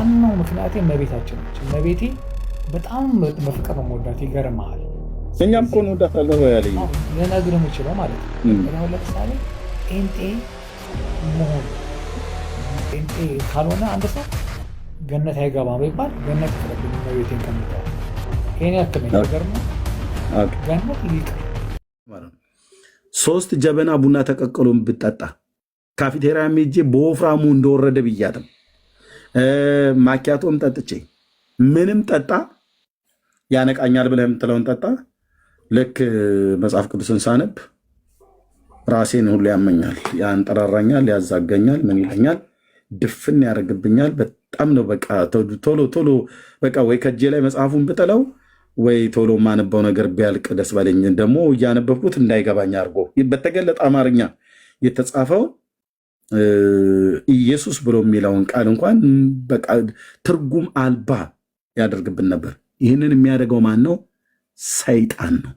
ዋናው ምክንያቴ እመቤታችን ነች። እመቤቴ በጣም በፍቅር ነው የምወዳት። ይገርምሃል። እኛም እኮ እንወዳታለን ነው ያለኝ። ልነግርህ የምችለው ማለት ነው ለምሳሌ ጴንጤ መሆን ጴንጤ ካልሆነ አንድ ሰው ገነት አይገባም ይባል ገነት ይቅርብኝ እመቤቴን ከምታው ይሄን ያክል ነገር ነው። ገነት ይቅር 3 ጀበና ቡና ተቀቅሎም ብጠጣ ካፌቴሪያ ሄጄ በወፍራሙ እንደወረደ ብያትም ማኪያቶም ጠጥቼ ምንም ጠጣ ያነቃኛል ብለህ የምትለውን ጠጣ። ልክ መጽሐፍ ቅዱስን ሳነብ ራሴን ሁሉ ያመኛል፣ ያንጠራራኛል፣ ያዛገኛል፣ ምን ይለኛል፣ ድፍን ያደርግብኛል። በጣም ነው በቃ ቶሎ ቶሎ በቃ ወይ ከእጄ ላይ መጽሐፉን ብጥለው ወይ ቶሎ ማነበው ነገር ቢያልቅ ደስ ባለኝ። ደግሞ እያነበብኩት እንዳይገባኝ አድርጎ በተገለጠ አማርኛ የተጻፈው ኢየሱስ ብሎ የሚለውን ቃል እንኳን በቃ ትርጉም አልባ ያደርግብን ነበር። ይህንን የሚያደርገው ማን ነው? ሰይጣን ነው።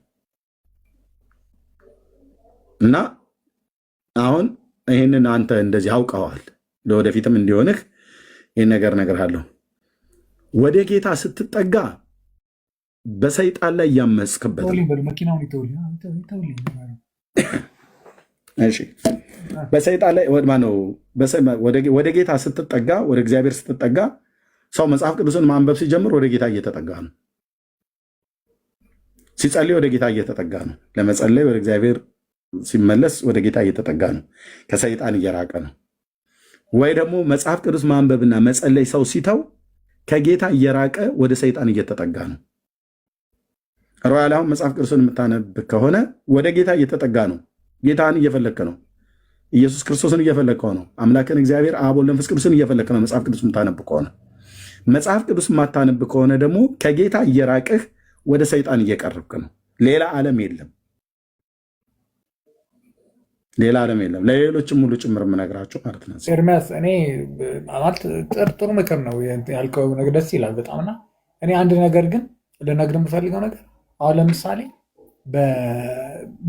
እና አሁን ይህንን አንተ እንደዚህ አውቀዋል። ለወደፊትም እንዲሆንህ ይህን ነገር እነግርሃለሁ። ወደ ጌታ ስትጠጋ በሰይጣን ላይ እያመፅክበት በሰይጣን ላይ ማነው? ወደ ጌታ ስትጠጋ፣ ወደ እግዚአብሔር ስትጠጋ ሰው መጽሐፍ ቅዱስን ማንበብ ሲጀምር ወደ ጌታ እየተጠጋ ነው። ሲጸልይ ወደ ጌታ እየተጠጋ ነው። ለመጸለይ ወደ እግዚአብሔር ሲመለስ ወደ ጌታ እየተጠጋ ነው። ከሰይጣን እየራቀ ነው። ወይ ደግሞ መጽሐፍ ቅዱስ ማንበብና መጸለይ ሰው ሲተው ከጌታ እየራቀ ወደ ሰይጣን እየተጠጋ ነው። ሮያል አሁን መጽሐፍ ቅዱስን የምታነብ ከሆነ ወደ ጌታ እየተጠጋ ነው። ጌታን እየፈለክ ነው። ኢየሱስ ክርስቶስን እየፈለግከው ነው። አምላክን እግዚአብሔር አብ ወልድ መንፈስ ቅዱስን እየፈለክ ነው። መጽሐፍ ቅዱስ የምታነብ ከሆነ መጽሐፍ ቅዱስ የማታነብ ከሆነ ደግሞ ከጌታ እየራቅህ ወደ ሰይጣን እየቀረብክ ነው። ሌላ ዓለም የለም። ሌላ ዓለም የለም። ለሌሎችም ሁሉ ጭምር የምነግራቸው ማለት ነው። ኤርሚያስ እኔ ጥሩ ምክር ነው ያልከው ነገር ደስ ይላል በጣምና እኔ አንድ ነገር ግን ልነግርህ የምፈልገው ነገር አሁን ለምሳሌ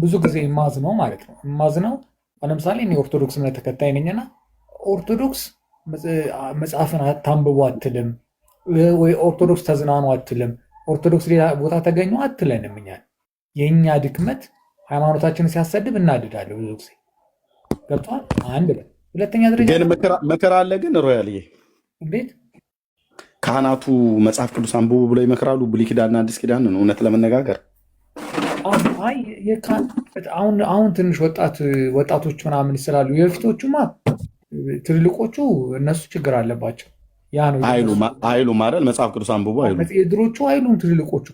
ብዙ ጊዜ የማዝነው ማለት ነው ለምሳሌ እኔ ኦርቶዶክስ እምነት ተከታይ ነኝና ኦርቶዶክስ መጽሐፍን ታንብቡ አትልም ወይ ኦርቶዶክስ ተዝናኑ አትልም፣ ኦርቶዶክስ ሌላ ቦታ ተገኙ አትለንም። እኛን የእኛ ድክመት ሃይማኖታችንን ሲያሰድብ እናድዳለን ብዙ ጊዜ ገብቷል። አንድ ሁለተኛ ደረጃ ግን መከራ አለ። ግን ሮያልዬ እንዴት ካህናቱ መጽሐፍ ቅዱስ አንብቡ ብለው ይመክራሉ? ብሉይ ኪዳንና አዲስ ኪዳን ነው እውነት ለመነጋገር አሁን ትንሽ ወጣቶች ምናምን ስላሉ የፊቶቹማ ትልልቆቹ እነሱ ችግር አለባቸው። ያ ነው አይሉ ማለት መጽሐፍ ቅዱስ አንብቡ አይሉ። የድሮቹ አይሉም፣ ትልልቆቹ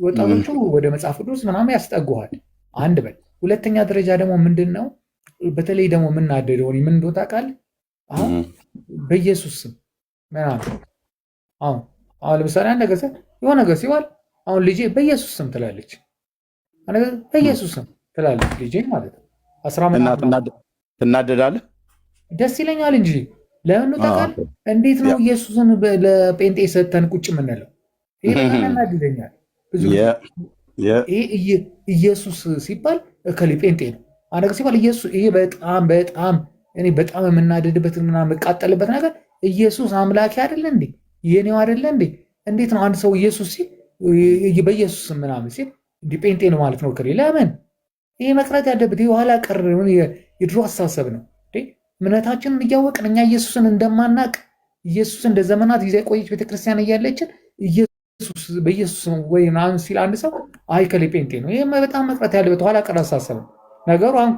ወጣቶቹ ወደ መጽሐፍ ቅዱስ ምናምን ያስጠጉሃል። አንድ በል ሁለተኛ ደረጃ ደግሞ ምንድን ነው በተለይ ደግሞ የምናደደው ምን እንደሆነ ታውቃለህ? አሁን በኢየሱስ ስም ምናምን አሁን ለምሳሌ አንድ ነገር የሆነ ነገር ሲባል አሁን ልጄ በኢየሱስ ስም ትላለች፣ በኢየሱስ ስም ትላለች ልጄ ማለት ነው። ትናደዳለህ? ደስ ይለኛል እንጂ ለምን ታውቃለህ? እንዴት ነው ኢየሱስን ለጴንጤ ሰተን ቁጭ የምንለው? ይሄ በጣም ያናድደኛል። ብዙ ኢየሱስ ሲባል እከሌ ጴንጤ ነው አንድ ሲባል ኢየሱስ ይሄ በጣም እኔ በጣም የምናደድበት እና የምቃጠልበት ነገር ኢየሱስ አምላኬ አይደለ እንዴ? የኔው አይደለ እንዴ? እንዴት ነው አንድ ሰው ኢየሱስ ሲል በኢየሱስ ምናምን ሲል ጴንጤ ነው ማለት ነው? ለምን? ይሄ መቅረት ያለበት የኋላ ቀር የድሮ አስተሳሰብ ነው። እምነታችንን እያወቅን እኛ ኢየሱስን እንደማናቅ ኢየሱስ እንደ ዘመናት ጊዜ ቆየች ቤተክርስቲያን እያለችን በኢየሱስ ወይ ምናምን ሲል አንድ ሰው አይ ከሌ ጴንጤ ነው። ይሄ በጣም መቅረት ያለበት ኋላ ቀር አስተሳሰብ ነው። ነገሩ አሁን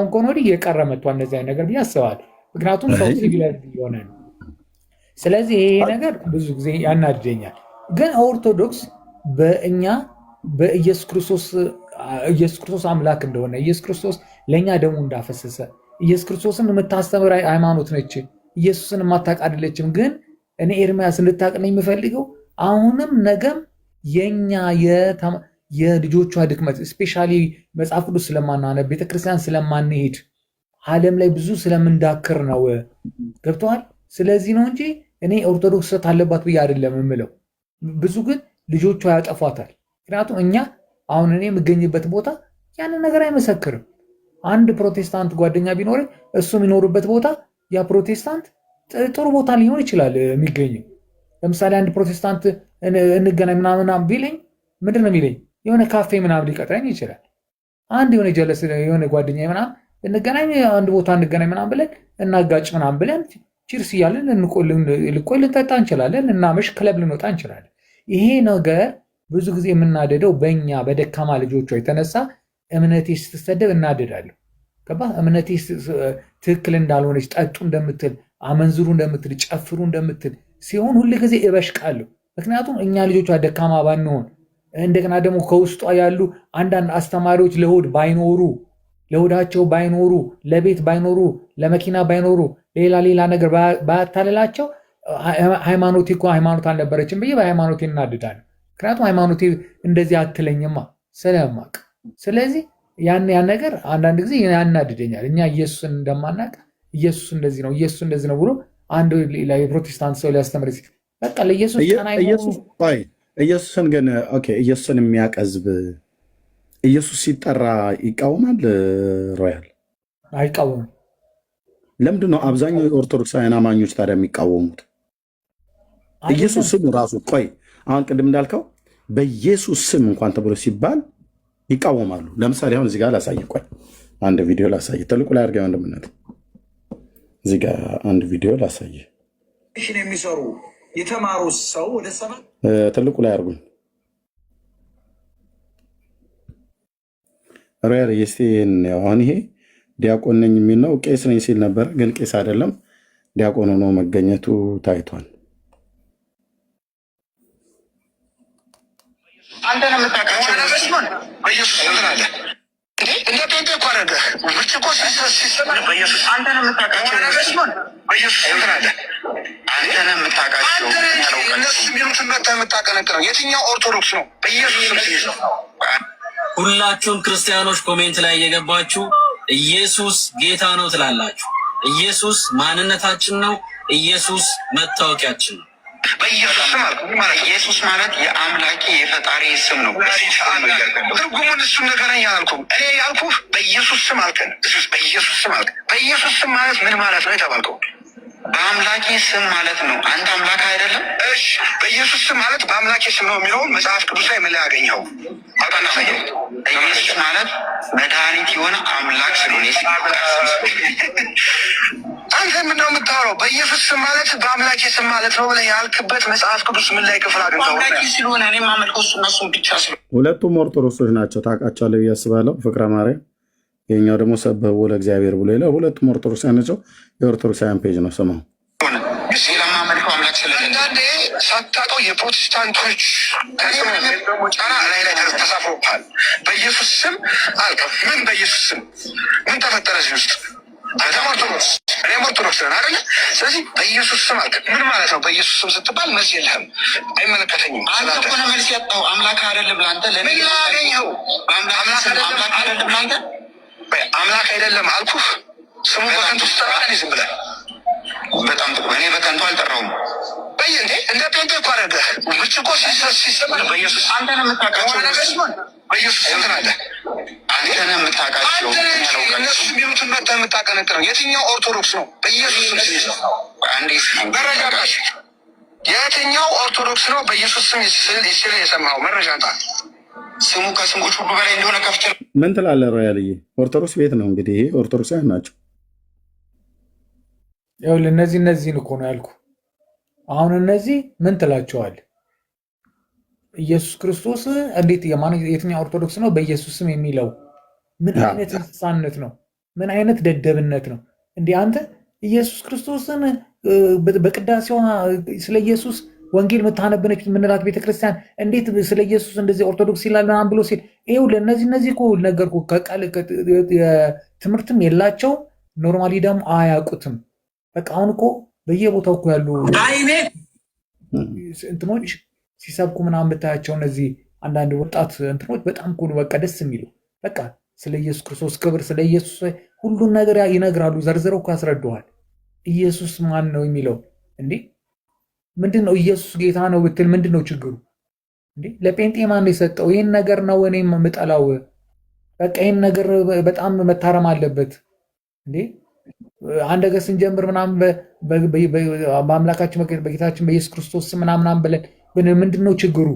ከሆነ ወዲህ እየቀረ መጥቷል እንደዚህ አይነት ነገር ብዬ አስባለሁ። ምክንያቱም ሰው ሲቪላይዝድ እየሆነ ነው። ስለዚህ ይሄ ነገር ብዙ ጊዜ ያናድደኛል። ግን ኦርቶዶክስ በእኛ በኢየሱስ ክርስቶስ አምላክ እንደሆነ ኢየሱስ ክርስቶስ ለእኛ ደሙ እንዳፈሰሰ ኢየሱስ ክርስቶስን የምታስተምር ሃይማኖት ነች። ኢየሱስን የማታውቅ አይደለችም። ግን እኔ ኤርሚያስ እንድታውቅልኝ የምፈልገው አሁንም ነገም የኛ የልጆቿ ድክመት ስፔሻሊ መጽሐፍ ቅዱስ ስለማናነብ ቤተክርስቲያን ስለማንሄድ ዓለም ላይ ብዙ ስለምንዳክር ነው። ገብተዋል። ስለዚህ ነው እንጂ እኔ ኦርቶዶክስ አለባት ብዬ አይደለም የምለው። ብዙ ግን ልጆቿ ያጠፏታል። ምክንያቱም እኛ አሁን እኔ የምገኝበት ቦታ ያንን ነገር አይመሰክርም። አንድ ፕሮቴስታንት ጓደኛ ቢኖር እሱ የሚኖርበት ቦታ ያ ፕሮቴስታንት ጥሩ ቦታ ሊሆን ይችላል የሚገኘው። ለምሳሌ አንድ ፕሮቴስታንት እንገናኝ ምናምን ቢለኝ ምንድን ነው የሚለኝ? የሆነ ካፌ ምናምን ሊቀጥረኝ ይችላል። አንድ የሆነ ጀለስ የሆነ ጓደኛ ምናምን እንገናኝ አንድ ቦታ እንገናኝ ምናምን ብለን እናጋጭ ምናምን ብለን ቺርስ እያለን ልቆይ ልንጠጣ እንችላለን፣ እናመሽ ክለብ ልንወጣ እንችላለን። ይሄ ነገር ብዙ ጊዜ የምናደደው በእኛ በደካማ ልጆቿ የተነሳ እምነቴ ስትሰደብ እናደዳለሁ። ገባ? እምነቴ ትክክል እንዳልሆነች ጠጡ እንደምትል፣ አመንዝሩ እንደምትል፣ ጨፍሩ እንደምትል ሲሆን ሁል ጊዜ እበሽቃለሁ። ምክንያቱም እኛ ልጆቿ ደካማ ባንሆን እንደገና ደግሞ ከውስጧ ያሉ አንዳንድ አስተማሪዎች ለሆዳቸው ባይኖሩ፣ ለቤት ባይኖሩ፣ ለመኪና ባይኖሩ፣ ሌላ ነገር ባያታልላቸው ሃይማኖቴ እኮ ሃይማኖት አልነበረችም ብዬ በሃይማኖቴ እናድዳለሁ። ምክንያቱም ሃይማኖቴ እንደዚህ አትለኝማ ስለማቅ። ስለዚህ ያን ነገር አንዳንድ ጊዜ ያናድደኛል። እኛ ኢየሱስን እንደማናቅ ኢየሱስ እንደዚህ ነው ኢየሱስ እንደዚህ ነው ብሎ አንድ የፕሮቴስታንት ሰው ሊያስተምር ሲል በቃ ለኢየሱስ ኢየሱስን ግን ኢየሱስን የሚያቀዝብ ኢየሱስ ሲጠራ ይቃወማል። ሮያል አይቃወምም። ለምንድን ነው አብዛኛው የኦርቶዶክሳውያን አማኞች ታዲያ የሚቃወሙት? ኢየሱስ ስም ራሱ አሁን ቅድም እንዳልከው በኢየሱስ ስም እንኳን ተብሎ ሲባል ይቃወማሉ። ለምሳሌ አሁን እዚህ ጋር ላሳይ፣ አንድ ቪዲዮ ላሳይ። ትልቁ ላይ አድርገው እንደምነት እዚህ ጋር አንድ ቪዲዮ ላሳይ። የሚሰሩ የተማሩ ሰው ወደ ትልቁ ላይ አድርጉኝ። ሮያል የስቴን አሁን ይሄ ዲያቆን ነኝ የሚል ነው። ቄስ ነኝ ሲል ነበር፣ ግን ቄስ አይደለም ዲያቆን ሆኖ መገኘቱ ታይቷል። አንተን የምታውቃቸው በኢየሱስ ትላለህ እንደ ጴንጤ እኮ አደረገህ። ብርጭቆ ሲሰማ በኢየሱስ አንተን የምታውቃቸው በኢየሱስ ትላለህ። አንተን የምታውቃቸው እነሱ የሚሉትን መተህ የምታቀነቅነው የትኛው ኦርቶዶክስ ነው? በኢየሱስ ሁላችሁም ክርስቲያኖች ኮሜንት ላይ እየገባችሁ ኢየሱስ ጌታ ነው ትላላችሁ። ኢየሱስ ማንነታችን ነው። ኢየሱስ መታወቂያችን ነው። በኢየሱስ ስም አልኩህ። ኢየሱስ ማለት የአምላኬ የፈጣሪ ስም ነው። ትርጉሙን እሱን ነገረኝ አላልኩም። እኔ ያልኩህ በኢየሱስ ስም አልከን። በኢየሱስ ስም አልከን። በኢየሱስ ስም ማለት ምን ማለት ነው የተባልከው? በአምላኬ ስም ማለት ነው። አንድ አምላክ አይደለም? እሺ፣ በኢየሱስ ስም ማለት በአምላኬ ስም ነው የሚለውን መጽሐፍ ቅዱስ ላይ ምን ላይ ያገኘኸው? ኢየሱስ ማለት መድኃኒት የሆነ አምላክ ስለሆነ አንተ ምንድን ነው የምታወራው? በኢየሱስ ስም ማለት በአምላኬ ስም ማለት ነው ብለህ ያልክበት መጽሐፍ ቅዱስ ምን ላይ ክፍል አግኝተኸው? አምላኬ ስለሆነ እኔ የማመልከው እሱን ብቻ ስለሆነ። ሁለቱም ኦርቶዶክሶች ናቸው፣ ታውቃቸዋለህ ብዬ አስባለሁ። ፍቅረ ማርያም፣ የኛው ደግሞ ሰብሕዎ ለእግዚአብሔር ብሎ ይላል። ሁለቱም ኦርቶዶክሳውያን ናቸው። የኦርቶዶክሳውያን ፔጅ ነው ስማው። ለማመልከው አምላክ ስለሆነ አንዳንዴ ሳታውቀው የፕሮቴስታንቶች ደግሞ ጫና ላይ ተሳፍሮብሃል። በኢየሱስ ስም አልክ። ምን በኢየሱስ ስም ምን ተፈጠረ እዚህ ውስጥ? አንተም ኦርቶዶክስ እኔም ኦርቶዶክስ ነን አይደለ? ስለዚህ በኢየሱስ ስም አልክ። ምን ማለት ነው? በኢየሱስ ስም ስትባል መልስ የለህም፣ አይመለከተኝም። አንተ እኮ ነህ መልስ ያጣው። አምላክ አይደለም ለአንተ ምን ያገኘኸው? አምላክ አይደለም ለአንተ አምላክ አይደለም አልኩህ። ስሙ በከንቱ ስትጠራ ዝም ብለህ በጣም ጥሩ። እኔ በከንቱ አልጠራውም። እንዴ እንደ ጴንጤ እኮ አደረገህ። ብርጭቆ ሲሰማ በኢየሱስ አንተን የምታውቃቸው በኢየሱስ እንትን አለ አንተን የምታውቃቸው እነሱ የሚሉትን መተህ የምታቀነቅነው የትኛው ኦርቶዶክስ ነው? በኢየሱስ ስም መረጃ የትኛው ኦርቶዶክስ ነው? በኢየሱስ ስም ሲል የሰማኸው መረጃ አንጣ። ስሙ ከስሞች ሁሉ በላይ እንደሆነ ከፍቼ ምን ትላለህ ሮያልዬ? ኦርቶዶክስ ቤት ነው እንግዲህ። ይሄ ኦርቶዶክሳውያን ናቸው። ይኸውልህ እነዚህን እኮ ነው ያልኩህ። አሁን እነዚህ ምን ትላቸዋል? ኢየሱስ ክርስቶስ እንዴት የትኛው ኦርቶዶክስ ነው በኢየሱስ ስም የሚለው? ምን አይነት እንስሳነት ነው? ምን አይነት ደደብነት ነው? እንዲህ አንተ ኢየሱስ ክርስቶስን በቅዳሴዋ ስለ ኢየሱስ ወንጌል የምታነብነች የምንላት ቤተክርስቲያን እንዴት ስለ ኢየሱስ እንደዚህ ኦርቶዶክስ ይላል ምናምን ብሎ ሲል ይኸውልህ እነዚህ እኮ ነገርኩህ። ትምህርትም የላቸው ኖርማሊ ደግሞ አያውቁትም። በቃ አሁን እኮ በየቦታው እኮ ያሉ እንትኖች ሲሰብኩ ምናምን ብታያቸው እነዚህ አንዳንድ ወጣት እንትኖች በጣም እኮ በቃ ደስ የሚሉ በቃ ስለ ኢየሱስ ክርስቶስ ክብር፣ ስለ ኢየሱስ ሁሉን ነገር ይነግራሉ። ዘርዝረው እኮ ያስረዱሃል። ኢየሱስ ማን ነው የሚለው እንዴ? ምንድን ነው ኢየሱስ ጌታ ነው ብትል ምንድን ነው ችግሩ እንዴ? ለጴንጤ ማን ነው የሰጠው? ይህን ነገር ነው እኔ የምጠላው። በቃ ይህን ነገር በጣም መታረም አለበት እንዴ። አንድ ነገር ስንጀምር ምናምን በአምላካችን በጌታችን በኢየሱስ ክርስቶስ ምናምን ብለን ምንድነው ችግሩ?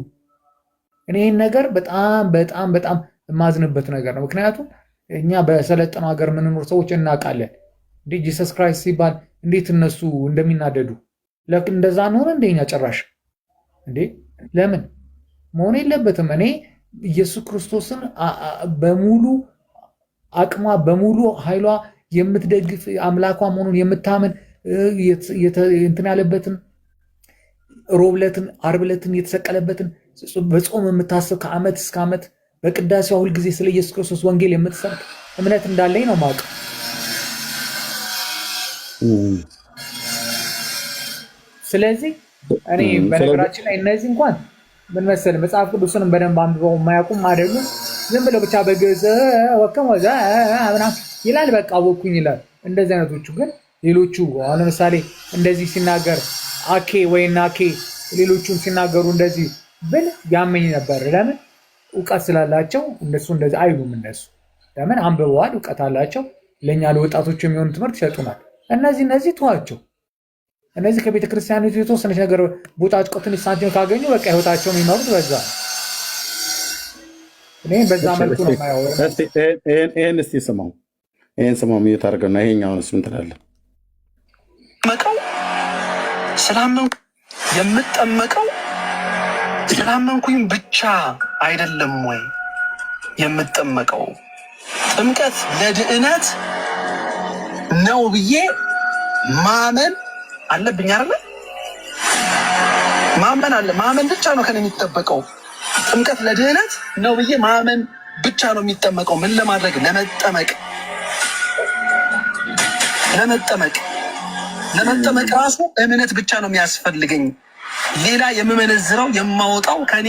እኔ ይህን ነገር በጣም በጣም በጣም የማዝንበት ነገር ነው። ምክንያቱም እኛ በሰለጠነው ሀገር የምንኖር ሰዎች እናውቃለን። እንዴ ጂሰስ ክራይስት ሲባል እንዴት እነሱ እንደሚናደዱ እንደዛ ኖረ እንደኛ ጭራሽ እንዴ ለምን መሆን የለበትም። እኔ ኢየሱስ ክርስቶስን በሙሉ አቅሟ በሙሉ ኃይሏ የምትደግፍ አምላኳ መሆኑን የምታምን እንትን ያለበትን ሮብለትን አርብለትን የተሰቀለበትን በጾም የምታስብ ከዓመት እስከ ዓመት በቅዳሴዋ ሁልጊዜ ስለ ኢየሱስ ክርስቶስ ወንጌል የምትሰብክ እምነት እንዳለኝ ነው ማውቅ። ስለዚህ እኔ በነገራችን ላይ እነዚህ እንኳን ምን መሰል መጽሐፍ ቅዱስንም በደንብ አንብበው የማያውቁም አይደሉም። ዝም ብለው ብቻ በገዘ ወከም ወዛ ምናምን ይላል፣ በቃ አወኩኝ ይላል። እንደዚህ አይነቶቹ ግን ሌሎቹ አሁን ለምሳሌ እንደዚህ ሲናገር አኬ ወይና አኬ ሌሎቹን ሲናገሩ እንደዚህ ብል ያመኝ ነበር። ለምን እውቀት ስላላቸው እነሱ እንደዚህ አይሉም። እነሱ ለምን አንብበዋል፣ እውቀት አላቸው። ለእኛ ለወጣቶች የሚሆኑ ትምህርት ይሰጡናል። እነዚህ ተዋቸው። እነዚህ ከቤተ ክርስቲያኒቱ የተወሰነች ነገር ቦጫጭቆ ትንሽ ሳንቲም ካገኙ በቃ ህይወታቸው የሚመሩት በዛ። እኔ በዛ መልኩ ነው የማየው። ይህን እስኪ ስማው፣ ይህን ስማው ሚዩት አድርገውና ይሄኛውንስ ምን ትላለህ? የምጠመቀው ስላመንኩኝ ብቻ አይደለም ወይ የምጠመቀው? ጥምቀት ለድዕነት ነው ብዬ ማመን አለብኝ አይደለ? ማመን ብቻ ነው ከኔ የሚጠበቀው። ጥምቀት ለድህነት ነው ብዬ ማመን ብቻ ነው የሚጠመቀው። ምን ለማድረግ? ለመጠመቅ ራሱ እምነት ብቻ ነው የሚያስፈልገኝ። ሌላ የምመነዝረው የማወጣው ከኔ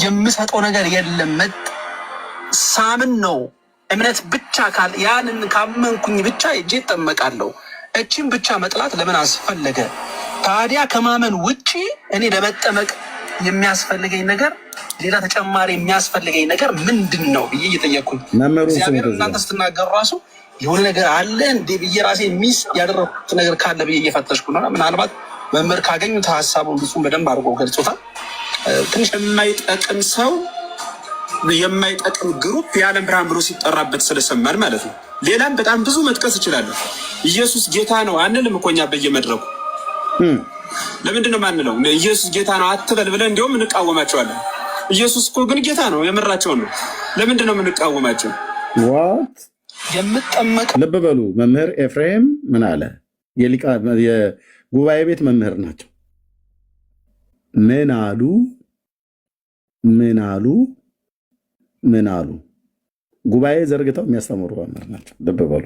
የምሰጠው ነገር የለም። ሳምን ነው እምነት ብቻ። ያንን ካመንኩኝ ብቻ እጄ እጠመቃለሁ። እቺን ብቻ መጥላት ለምን አስፈለገ ታዲያ? ከማመን ውጪ እኔ ለመጠመቅ የሚያስፈልገኝ ነገር ሌላ ተጨማሪ የሚያስፈልገኝ ነገር ምንድን ነው ብዬ እየጠየቅኩኝ እግዚአብሔር እናንተ ስትናገሩ ራሱ የሆነ ነገር አለ እንዴ ብዬ ራሴ ሚስ ያደረኩት ነገር ካለ ብዬ እየፈተሽኩ ነው። ምናልባት መምህር ካገኙት ሀሳቡን ብዙም በደንብ አድርጎ ገልጾታል። ትንሽ የማይጠቅም ሰው የማይጠቅም ግሩፕ የዓለም ብርሃን ብሎ ሲጠራበት ስለሰማን ማለት ነው። ሌላም በጣም ብዙ መጥቀስ እችላለሁ። ኢየሱስ ጌታ ነው አንልም እኮ እኛ በየመድረኩ። ለምንድን ነው ማንለው? ኢየሱስ ጌታ ነው አትበል ብለን እንዲሁም እንቃወማቸዋለን። ኢየሱስ እኮ ግን ጌታ ነው፣ የምራቸውን ነው። ለምንድን ነው የምንቃወማቸው? ልብ በሉ። መምህር ኤፍሬም ምን አለ? የጉባኤ ቤት መምህር ናቸው። ምን አሉ? ጉባኤ ዘርግተው የሚያስተምሩ መምህር ናቸው። ልብ በሉ።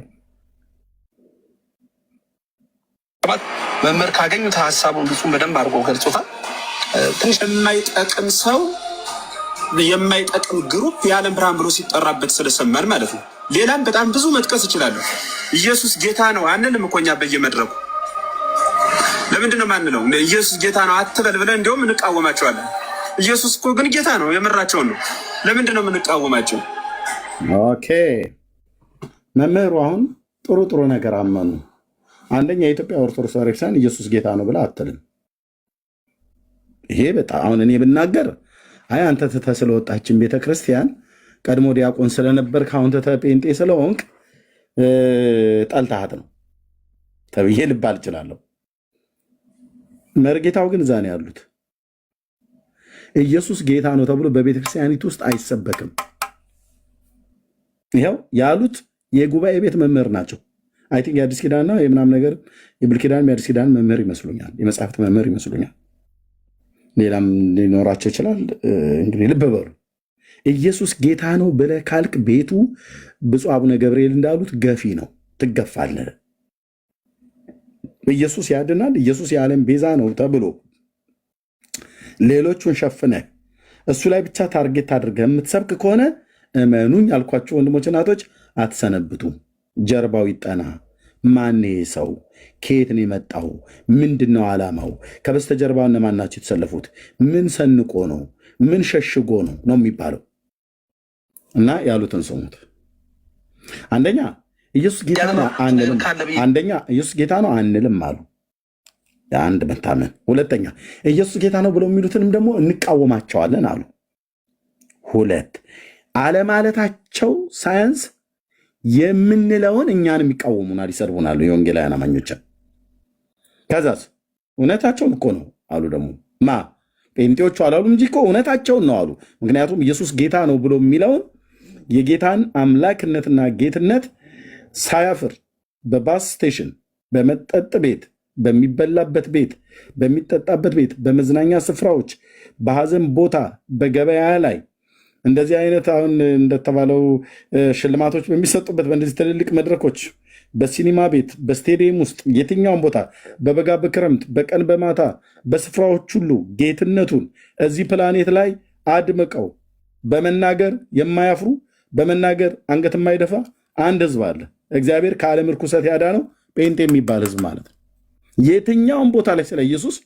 መምህር ካገኙት ሀሳቡን ብዙም በደንብ አድርጎ ገልጾታል። ትንሽ የማይጠቅም ሰው የማይጠቅም ግሩፕ የዓለም ብርሃን ብሎ ሲጠራበት ስለሰማን ማለት ነው። ሌላም በጣም ብዙ መጥቀስ እችላለሁ። ኢየሱስ ጌታ ነው አንልም እኮ እኛ በየመድረኩ። ለምንድን ነው ማንለው? ኢየሱስ ጌታ ነው አትበል ብለን እንዲሁም እንቃወማቸዋለን። ኢየሱስ እኮ ግን ጌታ ነው፣ የምራቸውን ነው። ለምንድን ነው የምንቃወማቸው? ኦኬ መምህሩ አሁን ጥሩ ነገር አመኑ። አንደኛ የኢትዮጵያ ኦርቶዶክስ ቤተክርስቲያን ኢየሱስ ጌታ ነው ብላ አትልም። ይሄ በጣም አሁን እኔ ብናገር አይ አንተ ትተህ ስለወጣችን ቤተክርስቲያን ቀድሞ ዲያቆን ስለነበር ከአሁን ትተህ ጴንጤ ስለሆንክ ጠልታሃት ነው ተብዬ ልባል እችላለሁ። መርጌታው ግን እዛ ነው ያሉት። ኢየሱስ ጌታ ነው ተብሎ በቤተክርስቲያኒቱ ውስጥ አይሰበክም። ይኸው ያሉት የጉባኤ ቤት መምህር ናቸው። አይ ቲንክ የአዲስ ኪዳንና የምናም ነገር የብሉይ ኪዳን የአዲስ ኪዳን መምህር ይመስሉኛል፣ የመጽሐፍት መምህር ይመስሉኛል። ሌላም ሊኖራቸው ይችላል። እንግዲህ ልብ በሉ። ኢየሱስ ጌታ ነው ብለህ ካልክ ቤቱ ብፁዕ አቡነ ገብርኤል እንዳሉት ገፊ ነው፣ ትገፋለህ። ኢየሱስ ያድናል፣ ኢየሱስ የዓለም ቤዛ ነው ተብሎ ሌሎቹን ሸፍነህ እሱ ላይ ብቻ ታርጌት አድርገህ የምትሰብክ ከሆነ እመኑኝ አልኳቸው ወንድሞች እናቶች፣ አትሰነብቱም። ጀርባው ይጠና። ማን ሰው ከየት ነው የመጣው? ምንድን ነው ዓላማው? ከበስተጀርባው እነማን ናቸው የተሰለፉት? ምን ሰንቆ ነው? ምን ሸሽጎ ነው የሚባለው። እና ያሉትን ስሙት። አንደኛ ኢየሱስ ጌታ ነው አንልም። አንደኛ ኢየሱስ ጌታ ነው አንልም አሉ። የአንድ መታመን። ሁለተኛ ኢየሱስ ጌታ ነው ብለው የሚሉትንም ደግሞ እንቃወማቸዋለን አሉ። ሁለት አለማለታቸው ሳያንስ የምንለውን እኛንም ይቃወሙናል፣ ይሰርቡናል የወንጌላውያን አማኞችን። ከዛስ እውነታቸውን እኮ ነው አሉ። ደግሞ ጴንጤዎቹ አላሉ እንጂ እኮ እውነታቸውን ነው አሉ። ምክንያቱም ኢየሱስ ጌታ ነው ብሎ የሚለውን የጌታን አምላክነትና ጌትነት ሳያፍር በባስ ስቴሽን፣ በመጠጥ ቤት፣ በሚበላበት ቤት፣ በሚጠጣበት ቤት፣ በመዝናኛ ስፍራዎች፣ በሐዘን ቦታ፣ በገበያ ላይ እንደዚህ አይነት አሁን እንደተባለው ሽልማቶች በሚሰጡበት በእንደዚህ ትልልቅ መድረኮች፣ በሲኒማ ቤት፣ በስቴዲየም ውስጥ፣ የትኛውን ቦታ በበጋ በክረምት፣ በቀን በማታ፣ በስፍራዎች ሁሉ ጌትነቱን እዚህ ፕላኔት ላይ አድምቀው በመናገር የማያፍሩ በመናገር አንገት የማይደፋ አንድ ህዝብ አለ። እግዚአብሔር ከዓለም ርኩሰት ያዳነው ጴንጤ የሚባል ህዝብ ማለት ነው። የትኛውን ቦታ ላይ ስለ ኢየሱስ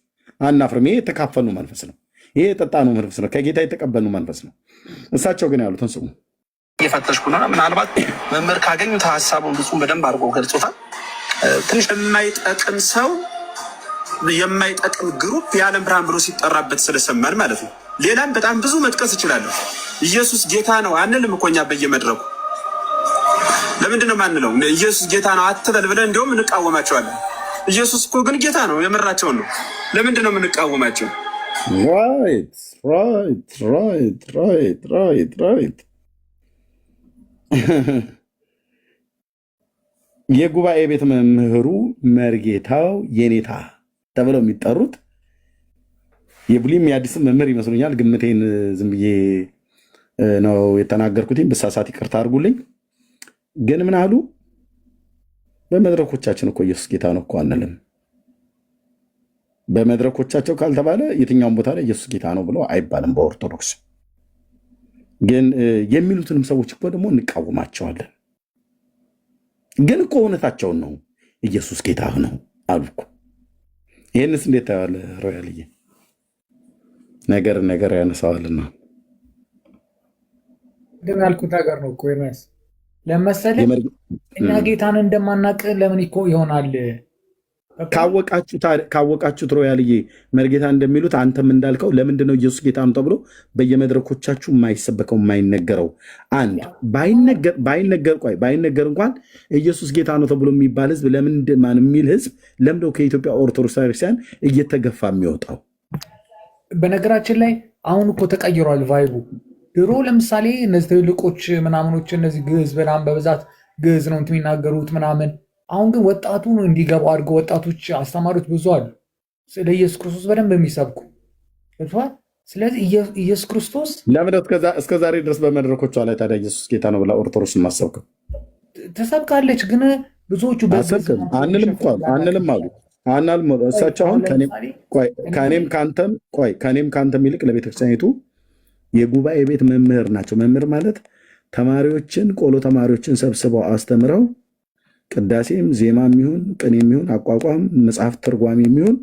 አናፍርም። ይሄ የተካፈሉ መንፈስ ነው። ይሄ የጠጣነው መንፈስ ነው። ከጌታ የተቀበልነው መንፈስ ነው። እሳቸው ግን ያሉትን ስሙ። እየፈተሽኩ ነው። ምናልባት መምህር ካገኙት ሀሳቡን ብዙ በደንብ አድርጎ ገልጾታል። ትንሽ የማይጠቅም ሰው የማይጠቅም ግሩፕ የዓለም ብርሃን ብሎ ሲጠራበት ስለሰማን ማለት ነው። ሌላም በጣም ብዙ መጥቀስ እችላለሁ። ኢየሱስ ጌታ ነው አንልም እኮ እኛ በየመድረኩ። ለምንድን ነው ማንለው? ኢየሱስ ጌታ ነው አትበል ብለን እንዲሁም እንቃወማቸዋለን። ኢየሱስ እኮ ግን ጌታ ነው፣ የምራቸውን ነው። ለምንድን ነው የምንቃወማቸው? ራይት የጉባኤ ቤት መምህሩ መርጌታው የኔታ ተብለው የሚጠሩት የብሉይም የአዲስም መምህር ይመስሉኛል። ግምቴን ዝም ብዬ ነው የተናገርኩትኝ። ብሳሳት ይቅርታ አድርጉልኝ። ግን ምን አሉ? በመድረኮቻችን እኮ ኢየሱስ ጌታ ነው እኮ አንልም። በመድረኮቻቸው ካልተባለ የትኛውን ቦታ ላይ ኢየሱስ ጌታ ነው ብሎ አይባልም በኦርቶዶክስ። ግን የሚሉትንም ሰዎች እኮ ደግሞ እንቃወማቸዋለን። ግን እኮ እውነታቸውን ነው፣ ኢየሱስ ጌታ ነው አሉ እኮ። ይህንስ እንዴት ታያለህ ሮያልዬ? ነገር ያነሳዋልና ያልኩት ሀገር ነው እኮ ኤርሚያስ። ለመሰለህ እኛ ጌታን እንደማናቅ ለምን እኮ ይሆናል? ካወቃችሁት ሮያልዬ መርጌታ እንደሚሉት አንተም እንዳልከው ለምንድን ነው ኢየሱስ ጌታ ነው ተብሎ በየመድረኮቻችሁ የማይሰበከው የማይነገረው? አንድ ባይነገር እንኳን ኢየሱስ ጌታ ነው ተብሎ የሚባል ህዝብ ለምንድን የሚል ህዝብ ለምንድነው ከኢትዮጵያ ኦርቶዶክስ ቤተክርስቲያን እየተገፋ የሚወጣው? በነገራችን ላይ አሁን እኮ ተቀይሯል ቫይቡ። ድሮ ለምሳሌ እነዚህ ትልልቆች ምናምኖች እነዚህ ግዕዝ ምናምን በብዛት ግዕዝ ነው የሚናገሩት ምናምን። አሁን ግን ወጣቱ እንዲገባው አድርገው ወጣቶች አስተማሪዎች ብዙ አሉ፣ ስለ ኢየሱስ ክርስቶስ በደንብ የሚሰብኩ። ስለዚህ ኢየሱስ ክርስቶስ ለምን እስከ ዛሬ ድረስ በመድረኮቿ ላይ ታዲያ ኢየሱስ ጌታ ነው ብላ ኦርቶዶክስ የማሰብከው ተሰብካለች። ግን ብዙዎቹ አንልም አሉ። እሳቸው አሁን ከኔም ከአንተም ይልቅ ለቤተክርስቲያኒቱ የጉባኤ ቤት መምህር ናቸው። መምህር ማለት ተማሪዎችን ቆሎ ተማሪዎችን ሰብስበው አስተምረው ቅዳሴም ዜማ የሚሆን ቅኔ የሚሆን አቋቋም መጽሐፍ ትርጓሜ የሚሆን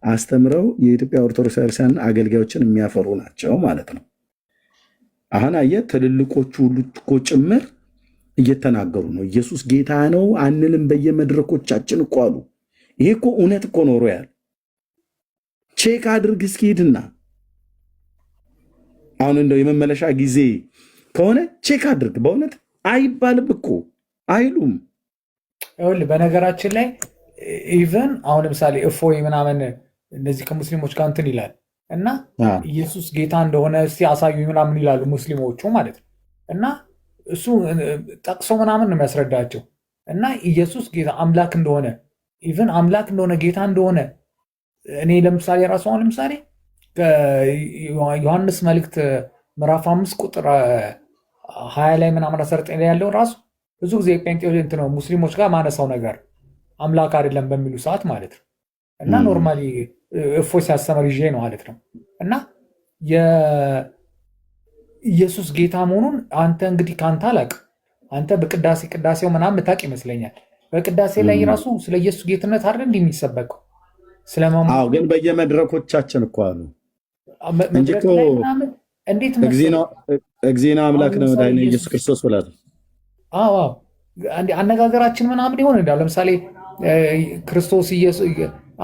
አስተምረው የኢትዮጵያ ኦርቶዶክስ ቤተክርስቲያን አገልጋዮችን የሚያፈሩ ናቸው ማለት ነው። አሁን አየህ ትልልቆቹ ሁሉ እኮ ጭምር እየተናገሩ ነው። ኢየሱስ ጌታ ነው አንልም በየመድረኮቻችን እኮ አሉ። ይሄ እኮ እውነት እኮ ኖሮ ያል ቼክ አድርግ እስኪ ሂድና አሁን እንደው የመመለሻ ጊዜ ከሆነ ቼክ አድርግ። በእውነት አይባልም እኮ አይሉም። ይኸውልህ በነገራችን ላይ ኢቨን አሁን ለምሳሌ እፎይ ምናምን እነዚህ ከሙስሊሞች ጋር እንትን ይላል እና ኢየሱስ ጌታ እንደሆነ እስቲ አሳዩኝ ምናምን ይላሉ ሙስሊሞቹ ማለት ነው። እና እሱ ጠቅሶ ምናምን ነው የሚያስረዳቸው። እና ኢየሱስ ጌታ አምላክ እንደሆነ ኢቨን አምላክ እንደሆነ ጌታ እንደሆነ እኔ ለምሳሌ ራሱ አሁን ለምሳሌ ዮሐንስ መልእክት ምዕራፍ 5 ቁጥር 20 ላይ ምናምን 19 ላይ ያለው ራሱ ብዙ ጊዜ ጴንጤዎች ነው ሙስሊሞች ጋር ማነሳው ነገር አምላክ አይደለም በሚሉ ሰዓት ማለት ነው። እና ኖርማሊ እፎይ ሲያስተምር ይዤ ነው ማለት ነው። እና የኢየሱስ ጌታ መሆኑን አንተ እንግዲህ ከአንተ አላውቅም። አንተ ቅዳሴው ምናምን ምታውቅ ይመስለኛል። በቅዳሴ ላይ ራሱ ስለ ኢየሱስ ጌትነት አይደል እንዲህ የሚሰበከው? ግን በየመድረኮቻችን እኮ አሉ እንጂ እኮ እግዚእነ አምላክ ነው መድኃኒነ ኢየሱስ ክርስቶስ ብላት። አነጋገራችን ምናምን ይሆን እንዳው ለምሳሌ ክርስቶስ ኢየሱስ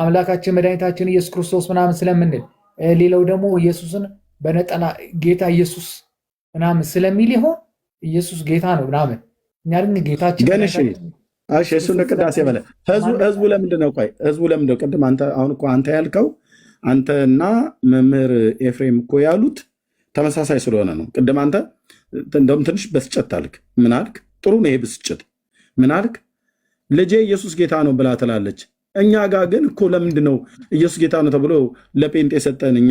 አምላካችን መድኃኒታችን ኢየሱስ ክርስቶስ ምናምን ስለምንል ሌላው ደግሞ ኢየሱስን በነጠላ ጌታ ኢየሱስ ምናምን ስለሚል ይሆን ኢየሱስ ጌታ ነው ምናምን እኛ ግን ጌታችን ግን እሺ እሱ እንደ ቅዳሴ በለ ህዝቡ ለምንድን ነው? ቆይ ህዝቡ ለምንድን ነው? ቅድም አሁን እኮ አንተ ያልከው አንተና መምህር ኤፍሬም እኮ ያሉት ተመሳሳይ ስለሆነ ነው። ቅድም አንተ እንደውም ትንሽ በስጨት አልክ። ምን አልክ? ጥሩ ነው ይሄ ብስጭት። ምን አልክ? ልጄ ኢየሱስ ጌታ ነው ብላ ትላለች። እኛ ጋር ግን እኮ ለምንድን ነው ኢየሱስ ጌታ ነው ተብሎ ለጴንጤ ሰጠን እኛ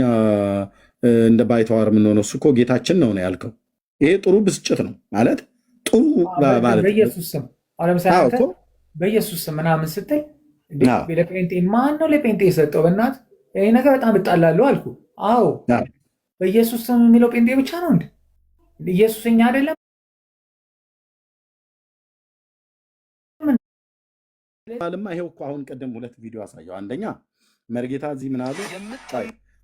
እንደ ባይተዋር የምንሆነው? እሱ እኮ ጌታችን ነው ነው ያልከው። ይሄ ጥሩ ብስጭት ነው ማለት ጥሩ ማለት በኢየሱስ ስም ለምሳሌ በኢየሱስ ስም ምናምን ስትል ለጴንጤ ማን ነው ለጴንጤ የሰጠው? በእናት ይሄ ነገር በጣም እጣላለሁ አልኩ። አዎ በኢየሱስ ስም የሚለው ጴንጤ ብቻ ነው እንዴ? ኢየሱስ እኛ አይደለም? ልማ ይሄው እኮ አሁን ቅድም ሁለት ቪዲዮ አሳየው። አንደኛ መርጌታ እዚህ ምን አሉ?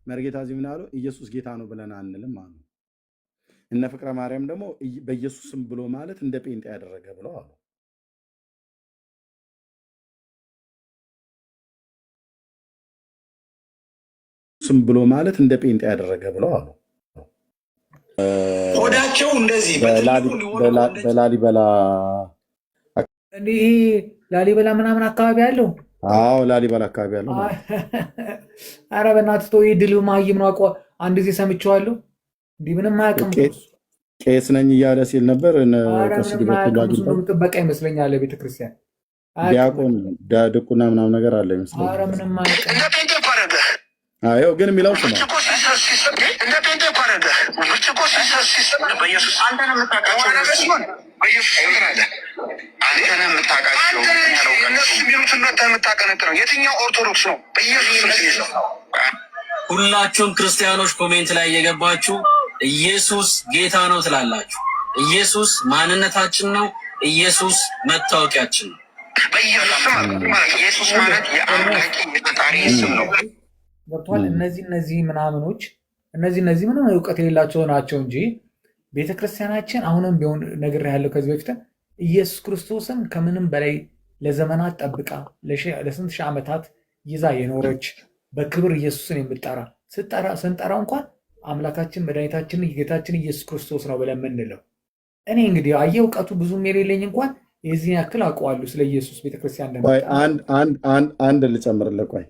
መርጌታ እዚህ ምን አሉ? ኢየሱስ ጌታ ነው ብለን አንልም አሉ። እነ ፍቅረ ማርያም ደግሞ በኢየሱስ ስም ብሎ ማለት እንደ ጴንጤ ያደረገ ብለው አሉ። ስም ብሎ ማለት እንደ ጴንጤ ያደረገ ብለው አሉ። ሆዳቸው እንደዚህ በላሊበላ ይሄ ላሊበላ ምናምን አካባቢ ያለው ላሊበላ አካባቢ ያለው ኧረ በእናትህ ተው። ይህ ድል ማይም ነው። አንድ ጊዜ ሰምቼዋለሁ። እንዲህ ምንም አያውቅም። ቄስ ነኝ እያለ ሲል ነበር። ጥበቃ ይመስለኛል ቤተክርስቲያን ዲያቆን ድቁና ምናምን ነገር አለ ይመስለኛል። ኧረ ምንም አያውቅም። ግን የሚለው ስማ የትኛው ኦርቶዶክስ ነው? ሁላችሁም ክርስቲያኖች ኮሜንት ላይ እየገባችሁ ኢየሱስ ጌታ ነው ትላላችሁ። ኢየሱስ ማንነታችን ነው። ኢየሱስ መታወቂያችን ነው። ኢየሱስ ማለት የአምላክ የፈጣሪ ስም ነው። ገብቷል። እነዚህ ምናምኖች እነዚህ ምንም እውቀት የሌላቸው ናቸው እንጂ ቤተክርስቲያናችን አሁንም ቢሆን ነግሬሃለሁ ከዚህ በፊት ኢየሱስ ክርስቶስን ከምንም በላይ ለዘመናት ጠብቃ ለስንት ሺህ ዓመታት ይዛ የኖረች በክብር ኢየሱስን የምጠራ ስንጠራው እንኳን አምላካችን መድኃኒታችን ጌታችን ኢየሱስ ክርስቶስ ነው ብለን የምንለው። እኔ እንግዲህ አየህ እውቀቱ ብዙም የሌለኝ እንኳን የዚህን ያክል አውቀዋለሁ ስለ ኢየሱስ ቤተክርስቲያን። አንድ ልጨምርልህ። ቆይ